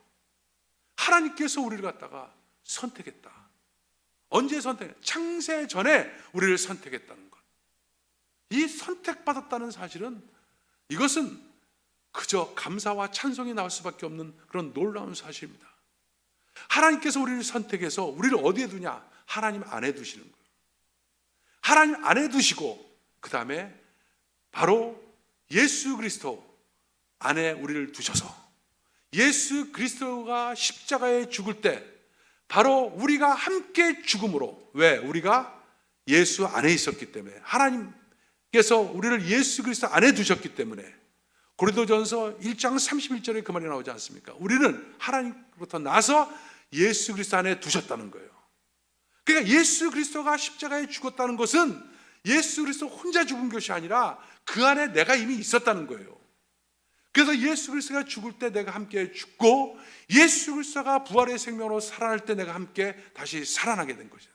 하나님께서 우리를 갖다가 선택했다. 언제 선택했다? 창세 전에 우리를 선택했다는 것. 이 선택받았다는 사실은, 이것은 그저 감사와 찬송이 나올 수밖에 없는 그런 놀라운 사실입니다. 하나님께서 우리를 선택해서 우리를 어디에 두냐? 하나님 안에 두시는 거예요. 하나님 안에 두시고, 그 다음에 바로 예수 그리스도 안에 우리를 두셔서, 예수 그리스도가 십자가에 죽을 때 바로 우리가 함께 죽음으로, 왜? 우리가 예수 안에 있었기 때문에, 하나님께서 우리를 예수 그리스도 안에 두셨기 때문에, 고린도전서 1장 31절에 그 말이 나오지 않습니까? 우리는 하나님으로부터 나서 예수 그리스도 안에 두셨다는 거예요. 그러니까 예수 그리스도가 십자가에 죽었다는 것은 예수 그리스도 혼자 죽은 것이 아니라 그 안에 내가 이미 있었다는 거예요. 그래서 예수 그리스도가 죽을 때 내가 함께 죽고, 예수 그리스도가 부활의 생명으로 살아날 때 내가 함께 다시 살아나게 된 거죠.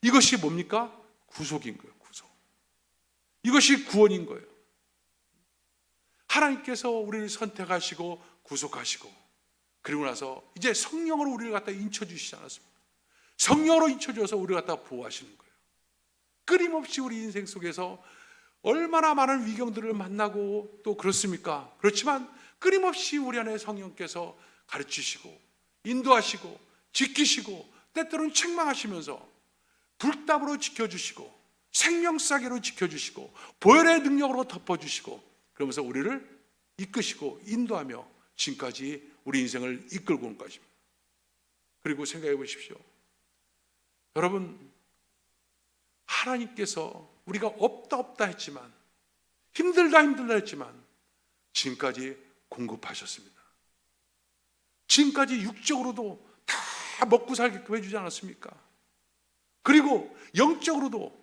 이것이 뭡니까? 구속인 거예요. 구속. 이것이 구원인 거예요. 하나님께서 우리를 선택하시고 구속하시고, 그리고 나서 이제 성령으로 우리를 갖다 인쳐주시지 않았습니까? 성령으로 인쳐줘서 우리를 갖다 보호하시는 거예요. 끊임없이 우리 인생 속에서 얼마나 많은 위경들을 만나고 또 그렇습니까? 그렇지만 끊임없이 우리 안에 성령께서 가르치시고, 인도하시고, 지키시고, 때때로는 책망하시면서 불답으로 지켜주시고, 생명사계로 지켜주시고, 보혈의 능력으로 덮어주시고, 그러면서 우리를 이끄시고 인도하며 지금까지 우리 인생을 이끌고 온 것입니다. 그리고 생각해 보십시오. 여러분, 하나님께서 우리가 없다 했지만, 힘들다 했지만 지금까지 공급하셨습니다. 지금까지 육적으로도 다 다 먹고 살게끔 해주지 않았습니까? 그리고 영적으로도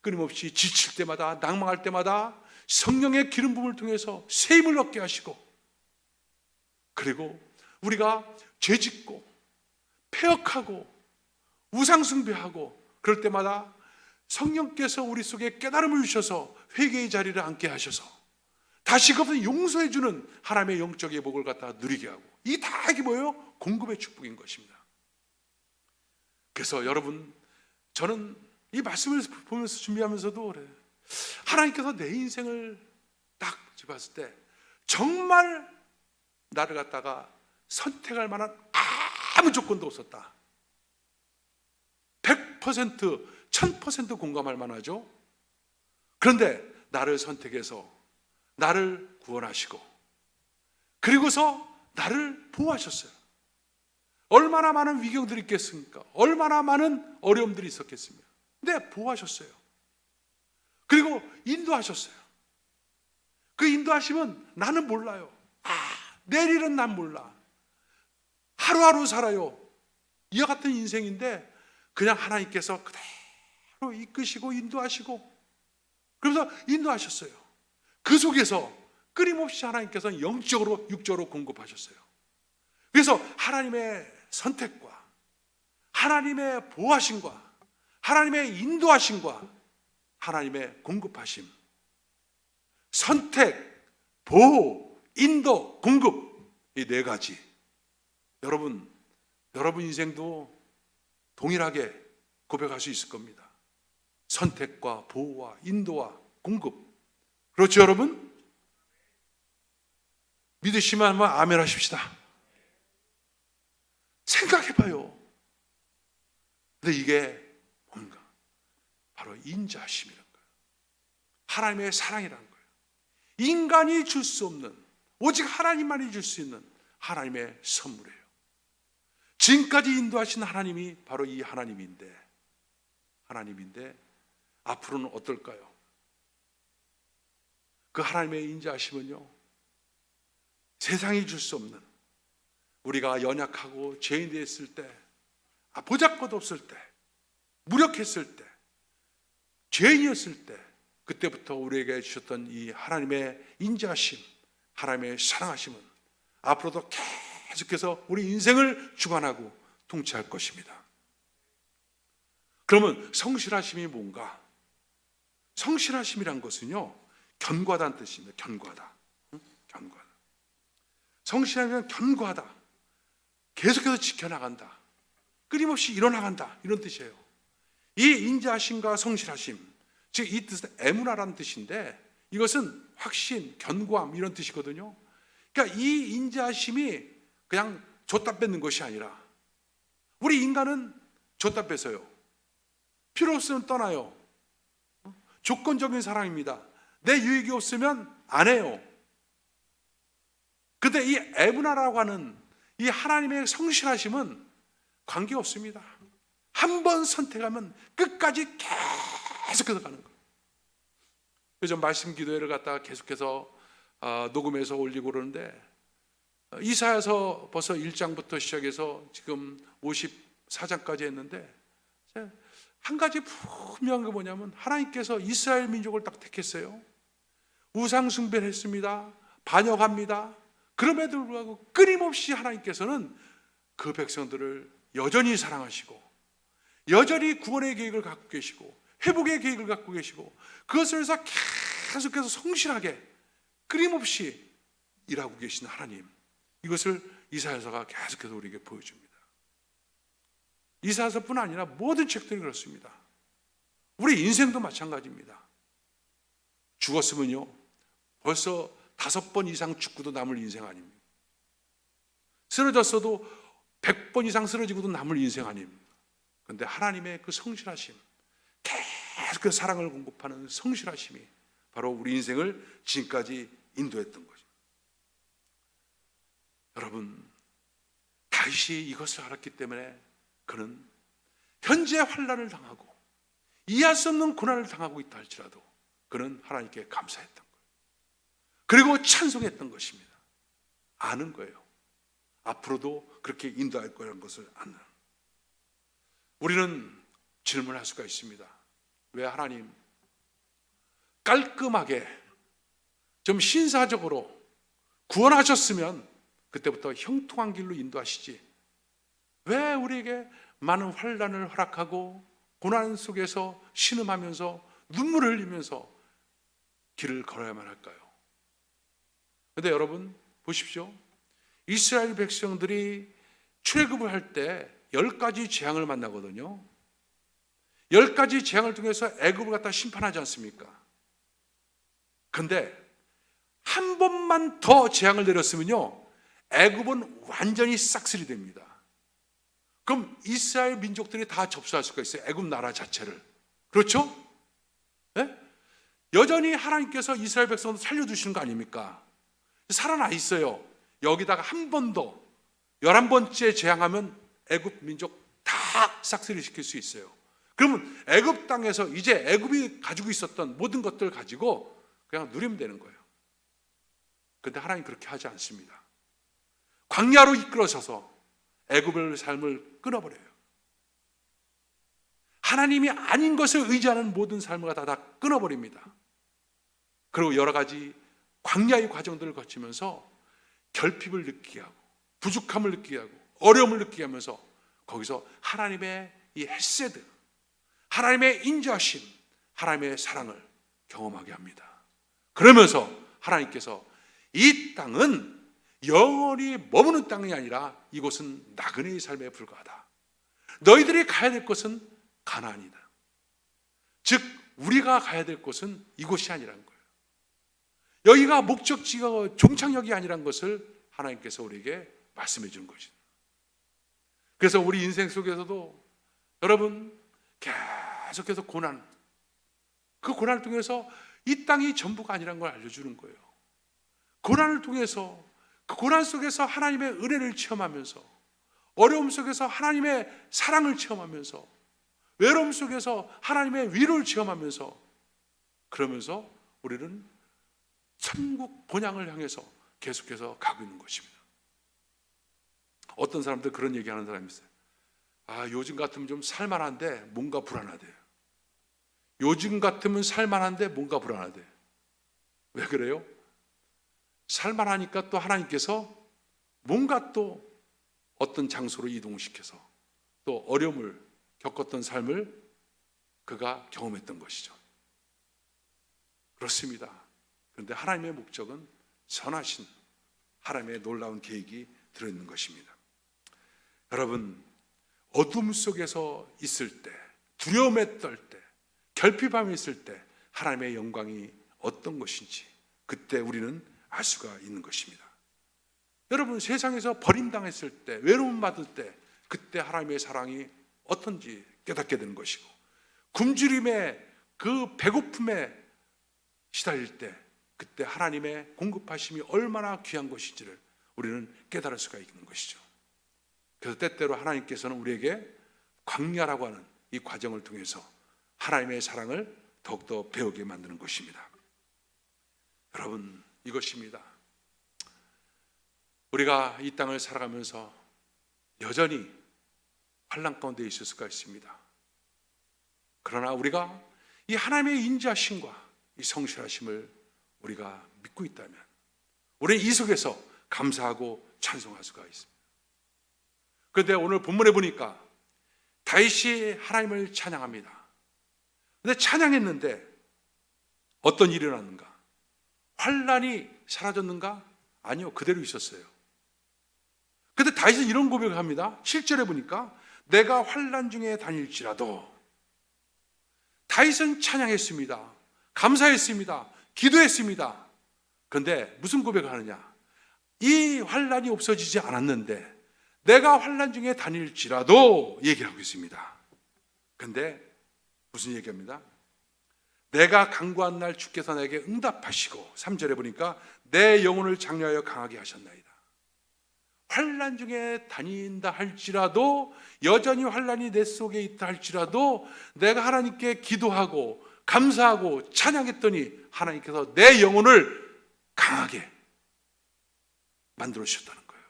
끊임없이 지칠 때마다, 낭망할 때마다 성령의 기름 부음을 통해서 새 힘을 얻게 하시고, 그리고 우리가 죄짓고 패역하고 우상숭배하고 그럴 때마다 성령께서 우리 속에 깨달음을 주셔서 회개의 자리를 앉게 하셔서 다시금 용서해 주는 하나님의 영적의 복을 갖다 누리게 하고, 이 다 이게 뭐예요? 공급의 축복인 것입니다. 그래서 여러분, 저는 이 말씀을 보면서 준비하면서도 그래요. 하나님께서 내 인생을 딱 집었을 때 정말 나를 갖다가 선택할 만한 아무 조건도 없었다. 100%, 1000% 공감할 만하죠. 그런데 나를 선택해서 나를 구원하시고, 그리고서 나를 보호하셨어요. 얼마나 많은 위경들이 있겠습니까? 얼마나 많은 어려움들이 있었겠습니까? 근데 보호하셨어요. 그리고 인도하셨어요. 그 인도하심은 나는 몰라요. 내일은 난 몰라. 하루하루 살아요. 이와 같은 인생인데 그냥 하나님께서 그대로 이끄시고 인도하시고, 그래서 인도하셨어요. 그 속에서 끊임없이 하나님께서 영적으로 육적으로 공급하셨어요. 그래서 하나님의 선택과 하나님의 보호하심과 하나님의 인도하심과 하나님의 공급하심, 선택, 보호, 인도, 공급, 이 네 가지, 여러분 인생도 동일하게 고백할 수 있을 겁니다. 선택과 보호와 인도와 공급. 그렇죠, 여러분? 믿으시면 한번 아멘 하십시다. 생각해봐요. 근데 이게 뭔가 바로 인자하심이란 거예요. 하나님의 사랑이란 거예요. 인간이 줄 수 없는, 오직 하나님만이 줄 수 있는 하나님의 선물이에요. 지금까지 인도하신 하나님이 바로 이 하나님인데 앞으로는 어떨까요? 그 하나님의 인자하심은요, 세상이 줄 수 없는, 우리가 연약하고 죄인이 됐을 때, 보잘것 없을 때, 무력했을 때, 죄인이었을 때, 그때부터 우리에게 주셨던 이 하나님의 인자하심, 하나님의 사랑하심은 앞으로도 계속해서 우리 인생을 주관하고 통치할 것입니다. 그러면 성실하심이 뭔가? 성실하심이란 것은요, 견고하다는 뜻입니다. 견고하다. 견고하다. 성실하면 견고하다. 계속해서 지켜나간다. 끊임없이 일어나간다. 이런 뜻이에요. 이 인자하심과 성실하심, 즉 이 뜻은 에무나라는 뜻인데, 이것은 확신, 견고함 이런 뜻이거든요. 그러니까 이 인자하심이 그냥 줬다 뺏는 것이 아니라, 우리 인간은 줬다 뺏어요. 필요 없으면 떠나요. 조건적인 사랑입니다. 내 유익이 없으면 안 해요. 근데 이 에브나라고 하는 이 하나님의 성실하심은 관계없습니다. 한 번 선택하면 끝까지 계속해서 가는 거예요. 요즘 말씀 기도회를 갖다가 계속해서 녹음해서 올리고 그러는데, 이사야서 벌써 1장부터 시작해서 지금 54장까지 했는데, 한 가지 분명한 게 뭐냐면, 하나님께서 이스라엘 민족을 딱 택했어요. 우상 숭배를 했습니다. 반역합니다. 그럼에도 불구하고 끊임없이 하나님께서는 그 백성들을 여전히 사랑하시고, 여전히 구원의 계획을 갖고 계시고, 회복의 계획을 갖고 계시고, 그것을 해서 계속해서 성실하게 끊임없이 일하고 계신 하나님, 이것을 이사야서가 계속해서 우리에게 보여줍니다. 이사야서뿐 아니라 모든 책들이 그렇습니다. 우리 인생도 마찬가지입니다. 죽었으면요, 벌써 5번 이상 죽고도 남을 인생 아닙니다. 쓰러졌어도 100번 이상 쓰러지고도 남을 인생 아닙니다. 그런데 하나님의 그 성실하심, 계속 그 사랑을 공급하는 성실하심이 바로 우리 인생을 지금까지 인도했던 거죠. 여러분, 다윗이 이것을 알았기 때문에 그는 현재 환난을 당하고 이해할 수 없는 고난을 당하고 있다 할지라도 그는 하나님께 감사했던 거예요. 그리고 찬송했던 것입니다. 아는 거예요. 앞으로도 그렇게 인도할 거라는 것을 아는. 우리는 질문할 수가 있습니다. 왜 하나님 깔끔하게 좀 신사적으로 구원하셨으면 그때부터 형통한 길로 인도하시지, 왜 우리에게 많은 환난을 허락하고 고난 속에서 신음하면서 눈물을 흘리면서 길을 걸어야만 할까요? 그런데 여러분 보십시오. 이스라엘 백성들이 출애굽을 할 때 10가지 재앙을 만나거든요. 10가지 재앙을 통해서 애굽을 갖다 심판하지 않습니까? 그런데 한 번만 더 재앙을 내렸으면요, 애굽은 완전히 싹쓸이 됩니다. 그럼 이스라엘 민족들이 다 접수할 수가 있어요. 애굽 나라 자체를. 그렇죠? 네? 여전히 하나님께서 이스라엘 백성을 살려두시는 거 아닙니까? 살아나 있어요. 여기다가 한 번 더 11번째 재앙하면 애굽 민족 다 싹쓸이 시킬 수 있어요. 그러면 애굽 땅에서 이제 애굽이 가지고 있었던 모든 것들을 가지고 그냥 누리면 되는 거예요. 그런데 하나님 그렇게 하지 않습니다. 광야로 이끌어서서 애굽의 삶을 끊어버려요. 하나님이 아닌 것을 의지하는 모든 삶을 다 끊어버립니다. 그리고 여러 가지 광야의 과정들을 거치면서 결핍을 느끼게 하고 부족함을 느끼게 하고 어려움을 느끼게 하면서 거기서 하나님의 이 헤세드, 하나님의 인자심, 하나님의 사랑을 경험하게 합니다. 그러면서 하나님께서 이 땅은 영원히 머무는 땅이 아니라 이곳은 나그네의 삶에 불과하다. 너희들이 가야 될 곳은 가나안이다. 즉 우리가 가야 될 곳은 이곳이 아니라는 거예요. 여기가 목적지가 종착역이 아니라는 것을 하나님께서 우리에게 말씀해 주는 것입니다. 그래서 우리 인생 속에서도 여러분 계속해서 고난, 그 고난을 통해서 이 땅이 전부가 아니라는 걸 알려주는 거예요. 고난을 통해서 그 고난 속에서 하나님의 은혜를 체험하면서, 어려움 속에서 하나님의 사랑을 체험하면서, 외로움 속에서 하나님의 위로를 체험하면서, 그러면서 우리는 천국 본향을 향해서 계속해서 가고 있는 것입니다. 어떤 사람들 그런 얘기하는 사람이 있어요. 아, 요즘 같으면 좀 살만한데 뭔가 불안하대요. 요즘 같으면 살만한데 뭔가 불안하대요. 왜 그래요? 살만하니까 또 하나님께서 뭔가 또 어떤 장소로 이동시켜서 또 어려움을 겪었던 삶을 그가 경험했던 것이죠. 그렇습니다. 그런데 하나님의 목적은 선하신 하나님의 놀라운 계획이 들어있는 것입니다. 여러분, 어둠 속에서 있을 때, 두려움에 떨 때, 결핍함에 있을 때 하나님의 영광이 어떤 것인지 그때 우리는 알 수가 있는 것입니다. 여러분, 세상에서 버림당했을 때, 외로움 받을 때 그때 하나님의 사랑이 어떤지 깨닫게 되는 것이고, 굶주림에 그 배고픔에 시달릴 때 그때 하나님의 공급하심이 얼마나 귀한 것인지를 우리는 깨달을 수가 있는 것이죠. 그래서 때때로 하나님께서는 우리에게 광야라고 하는 이 과정을 통해서 하나님의 사랑을 더욱더 배우게 만드는 것입니다. 여러분, 이것입니다. 우리가 이 땅을 살아가면서 여전히 환난 가운데 있을 수가 있습니다. 그러나 우리가 이 하나님의 인자심과 이 성실하심을 우리가 믿고 있다면 우리는 이 속에서 감사하고 찬송할 수가 있습니다. 그런데 오늘 본문에 보니까 다윗이 하나님을 찬양합니다. 그런데 찬양했는데 어떤 일이 일어났는가? 환난이 사라졌는가? 아니요, 그대로 있었어요. 그런데 다윗은 이런 고백을 합니다. 7절에 보니까 내가 환난 중에 다닐지라도. 다윗은 찬양했습니다. 감사했습니다. 기도했습니다. 그런데 무슨 고백을 하느냐? 이 환난이 없어지지 않았는데 내가 환난 중에 다닐지라도 얘기를 하고 있습니다. 그런데 무슨 얘기합니다? 내가 간구한 날 주께서 내게 응답하시고, 3절에 보니까 내 영혼을 장려하여 강하게 하셨나이다. 환난 중에 다닌다 할지라도, 여전히 환난이 내 속에 있다 할지라도 내가 하나님께 기도하고 감사하고 찬양했더니 하나님께서 내 영혼을 강하게 만들어 주셨다는 거예요.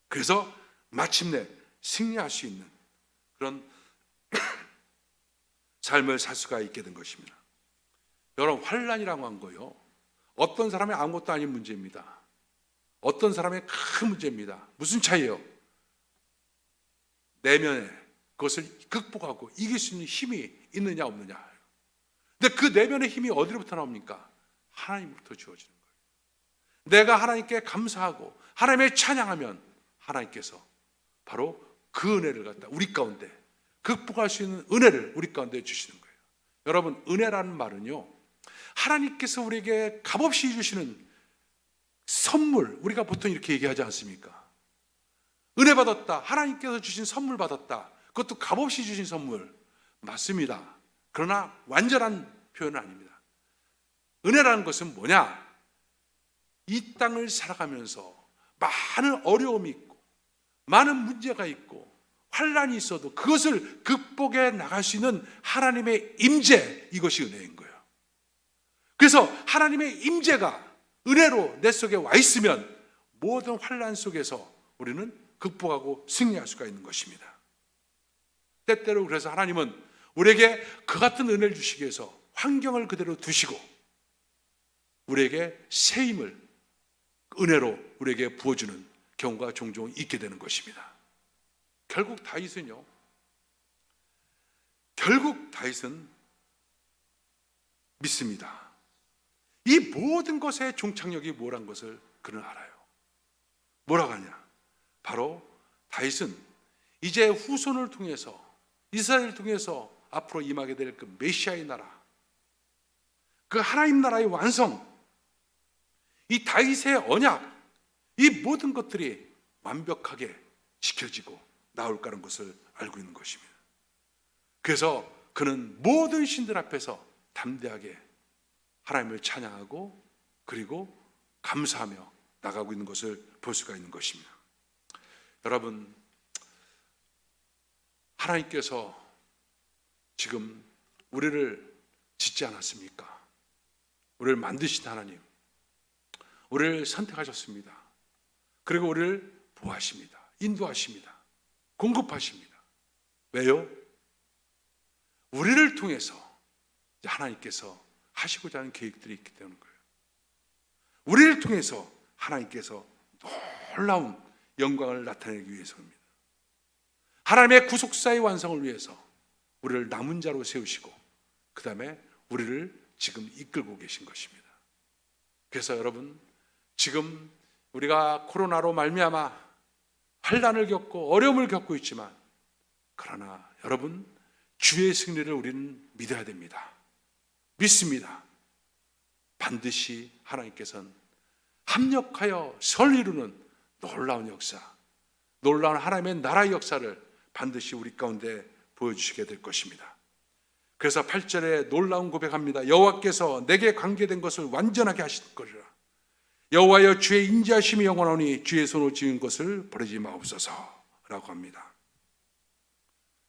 그래서 마침내 승리할 수 있는 그런 삶을 살 수가 있게 된 것입니다. 여러분, 환난이라고 한 거요, 어떤 사람의 아무것도 아닌 문제입니다. 어떤 사람의 큰 문제입니다. 무슨 차이예요? 내면에 그것을 극복하고 이길 수 있는 힘이 있느냐 없느냐. 근데 그 내면의 힘이 어디로부터 나옵니까? 하나님으로부터 주어지는 거예요. 내가 하나님께 감사하고 하나님의 찬양하면 하나님께서 바로 그 은혜를 갖다 우리 가운데 극복할 수 있는 은혜를 우리 가운데 주시는 거예요. 여러분, 은혜라는 말은요, 하나님께서 우리에게 값없이 주시는 선물, 우리가 보통 이렇게 얘기하지 않습니까? 은혜 받았다, 하나님께서 주신 선물 받았다, 그것도 값없이 주신 선물 맞습니다. 그러나 완전한 표현은 아닙니다. 은혜라는 것은 뭐냐? 이 땅을 살아가면서 많은 어려움이 있고 많은 문제가 있고 환난이 있어도 그것을 극복해 나갈 수 있는 하나님의 임재, 이것이 은혜인 거예요. 그래서 하나님의 임재가 은혜로 내 속에 와 있으면 모든 환난 속에서 우리는 극복하고 승리할 수가 있는 것입니다. 때때로 그래서 하나님은 우리에게 그 같은 은혜를 주시기 위해서 환경을 그대로 두시고 우리에게 새 힘을 은혜로 우리에게 부어주는 경우가 종종 있게 되는 것입니다. 결국 다윗은 믿습니다. 이 모든 것의 종착역이 뭐란 것을 그는 알아요. 뭐라고 하냐? 바로 다윗은 이제 후손을 통해서, 이스라엘을 통해서 앞으로 임하게 될 그 메시아의 나라, 그 하나님 나라의 완성, 이 다윗의 언약, 이 모든 것들이 완벽하게 지켜지고 나올 거라는 것을 알고 있는 것입니다. 그래서 그는 모든 신들 앞에서 담대하게 하나님을 찬양하고 그리고 감사하며 나가고 있는 것을 볼 수가 있는 것입니다. 여러분, 하나님께서 지금 우리를 짓지 않았습니까? 우리를 만드신 하나님, 우리를 선택하셨습니다. 그리고 우리를 보호하십니다. 인도하십니다. 공급하십니다. 왜요? 우리를 통해서 하나님께서 하시고자 하는 계획들이 있기 때문인 거예요. 우리를 통해서 하나님께서 놀라운 영광을 나타내기 위해서입니다. 하나님의 구속사의 완성을 위해서 우리를 남은 자로 세우시고 그 다음에 우리를 지금 이끌고 계신 것입니다. 그래서 여러분, 지금 우리가 코로나로 말미암아 환난을 겪고 어려움을 겪고 있지만, 그러나 여러분, 주의 승리를 우리는 믿어야 됩니다. 믿습니다. 반드시 하나님께서는 합력하여 설 이루는 놀라운 역사, 놀라운 하나님의 나라의 역사를 반드시 우리 가운데 보여주시게 될 것입니다. 그래서 8절에 놀라운 고백합니다. 여호와께서 내게 관계된 것을 완전하게 하실 거리라. 여호와여, 주의 인자하심이 영원하니 주의 손으로 지은 것을 버리지 마옵소서 라고 합니다.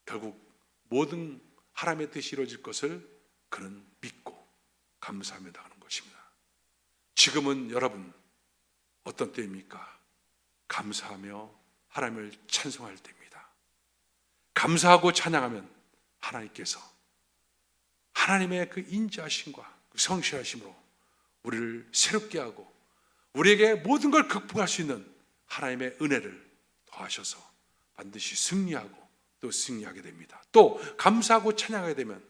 결국 모든 하나님의 뜻이 이루어질 것을 그는 믿고 감사하며 나가는 것입니다. 지금은 여러분 어떤 때입니까? 감사하며 하나님을 찬송할 때입니다. 감사하고 찬양하면 하나님께서 하나님의 그 인자하심과 그 성실하심으로 우리를 새롭게 하고 우리에게 모든 걸 극복할 수 있는 하나님의 은혜를 더하셔서 반드시 승리하고 또 승리하게 됩니다. 또 감사하고 찬양하게 되면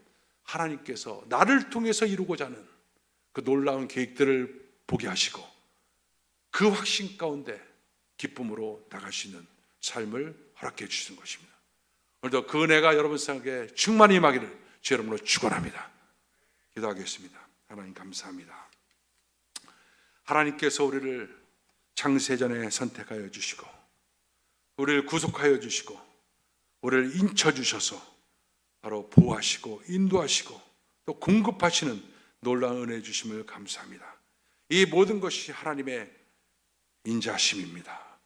하나님께서 나를 통해서 이루고자 하는 그 놀라운 계획들을 보게 하시고 그 확신 가운데 기쁨으로 나갈 수 있는 삶을 허락해 주신 것입니다. 오늘도 그 은혜가 여러분 생각에 충만히 임하기를 주 여러분으로 축원합니다. 기도하겠습니다. 하나님 감사합니다. 하나님께서 우리를 창세전에 선택하여 주시고 우리를 구속하여 주시고 우리를 인쳐 주셔서 바로 보호하시고 인도하시고 또 공급하시는 놀라운 은혜 주심을 감사합니다. 이 모든 것이 하나님의 인자하심입니다.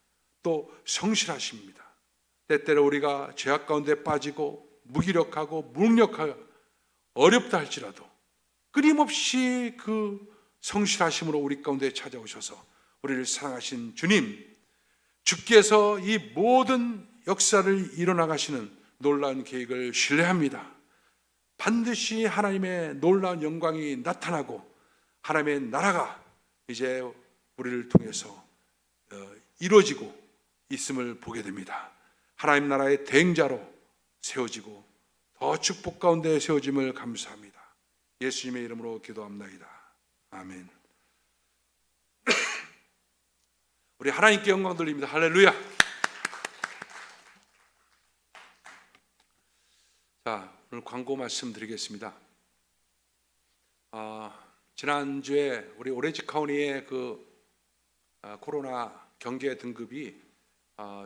또 성실하십니다. 때때로 우리가 죄악 가운데 빠지고 무기력하고 무능력하여 어렵다 할지라도 끊임없이 그 성실하심으로 우리 가운데 찾아오셔서 우리를 사랑하신 주님, 주께서 이 모든 역사를 이뤄나가시는 놀라운 계획을 신뢰합니다. 반드시 하나님의 놀라운 영광이 나타나고 하나님의 나라가 이제 우리를 통해서 이루어지고 있음을 보게 됩니다. 하나님 나라의 대행자로 세워지고 더 축복 가운데 세워짐을 감사합니다. 예수님의 이름으로 기도합나이다. 아멘. 우리 하나님께 영광 돌립니다. 할렐루야. 자, 오늘 광고 말씀드리겠습니다. 지난주에 우리 오렌지 카운티의 코로나 경계 등급이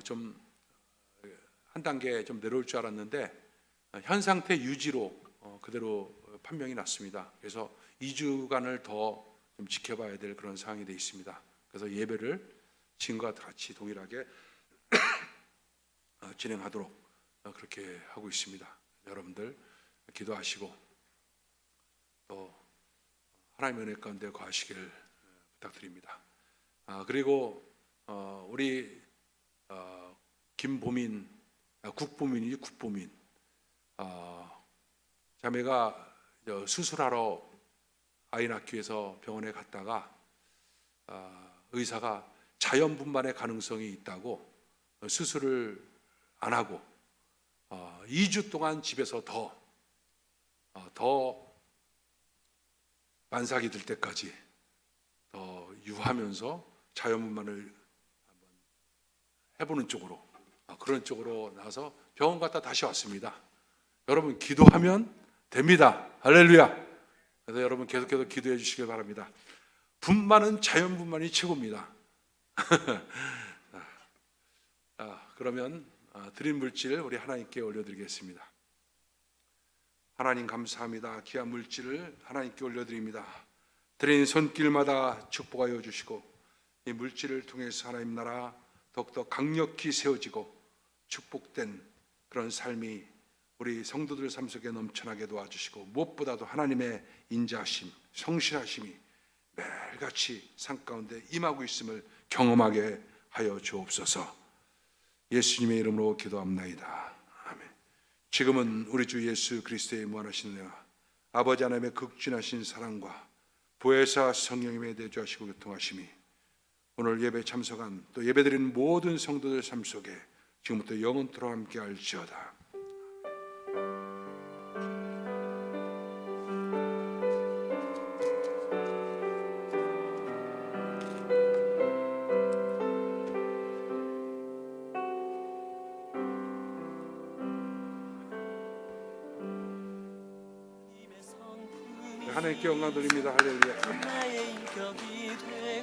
좀 한 단계 좀 내려올 줄 알았는데 현 상태 유지로 그대로 판명이 났습니다. 그래서 2주간을 더 좀 지켜봐야 될 그런 상황이 되어 있습니다. 그래서 예배를 지금과 같이 동일하게 진행하도록 그렇게 하고 있습니다. 여러분들 기도하시고 또 하나님의 은혜 가운데 거하시길 부탁드립니다. 그리고 우리 김보민, 국보민이지 국보민 자매가 수술하러 아이 낳기 위해서 병원에 갔다가 의사가 자연분만의 가능성이 있다고 수술을 안 하고 2주 동안 집에서 더 만삭이 될 때까지 더 유하면서 자연분만을 한번 해보는 쪽으로 그런 쪽으로 나서 병원 갔다 다시 왔습니다. 여러분 기도하면 됩니다. 할렐루야. 그래서 여러분 계속해서 기도해 주시길 바랍니다. 분만은 자연분만이 최고입니다. 그러면 드린 물질 우리 하나님께 올려드리겠습니다. 하나님 감사합니다. 귀한 물질을 하나님께 올려드립니다. 드린 손길마다 축복하여 주시고 이 물질을 통해서 하나님 나라 더욱더 강력히 세워지고 축복된 그런 삶이 우리 성도들 삶 속에 넘쳐나게 도와주시고 무엇보다도 하나님의 인자하심, 성실하심이 매일같이 삶 가운데 임하고 있음을 경험하게 하여 주옵소서. 예수님의 이름으로 기도합나이다. 아멘. 지금은 우리 주 예수 그리스도의 무한하신 은혜와 아버지 하나님의 극진하신 사랑과 보혜사 성령님의 내주하시고 교통하심이 오늘 예배 참석한 또 예배드리는 모든 성도들 삶 속에 지금부터 영원토록 함께할지어다. 하나님께 영광 돌립니다. 할렐루야. 나의 인격이 되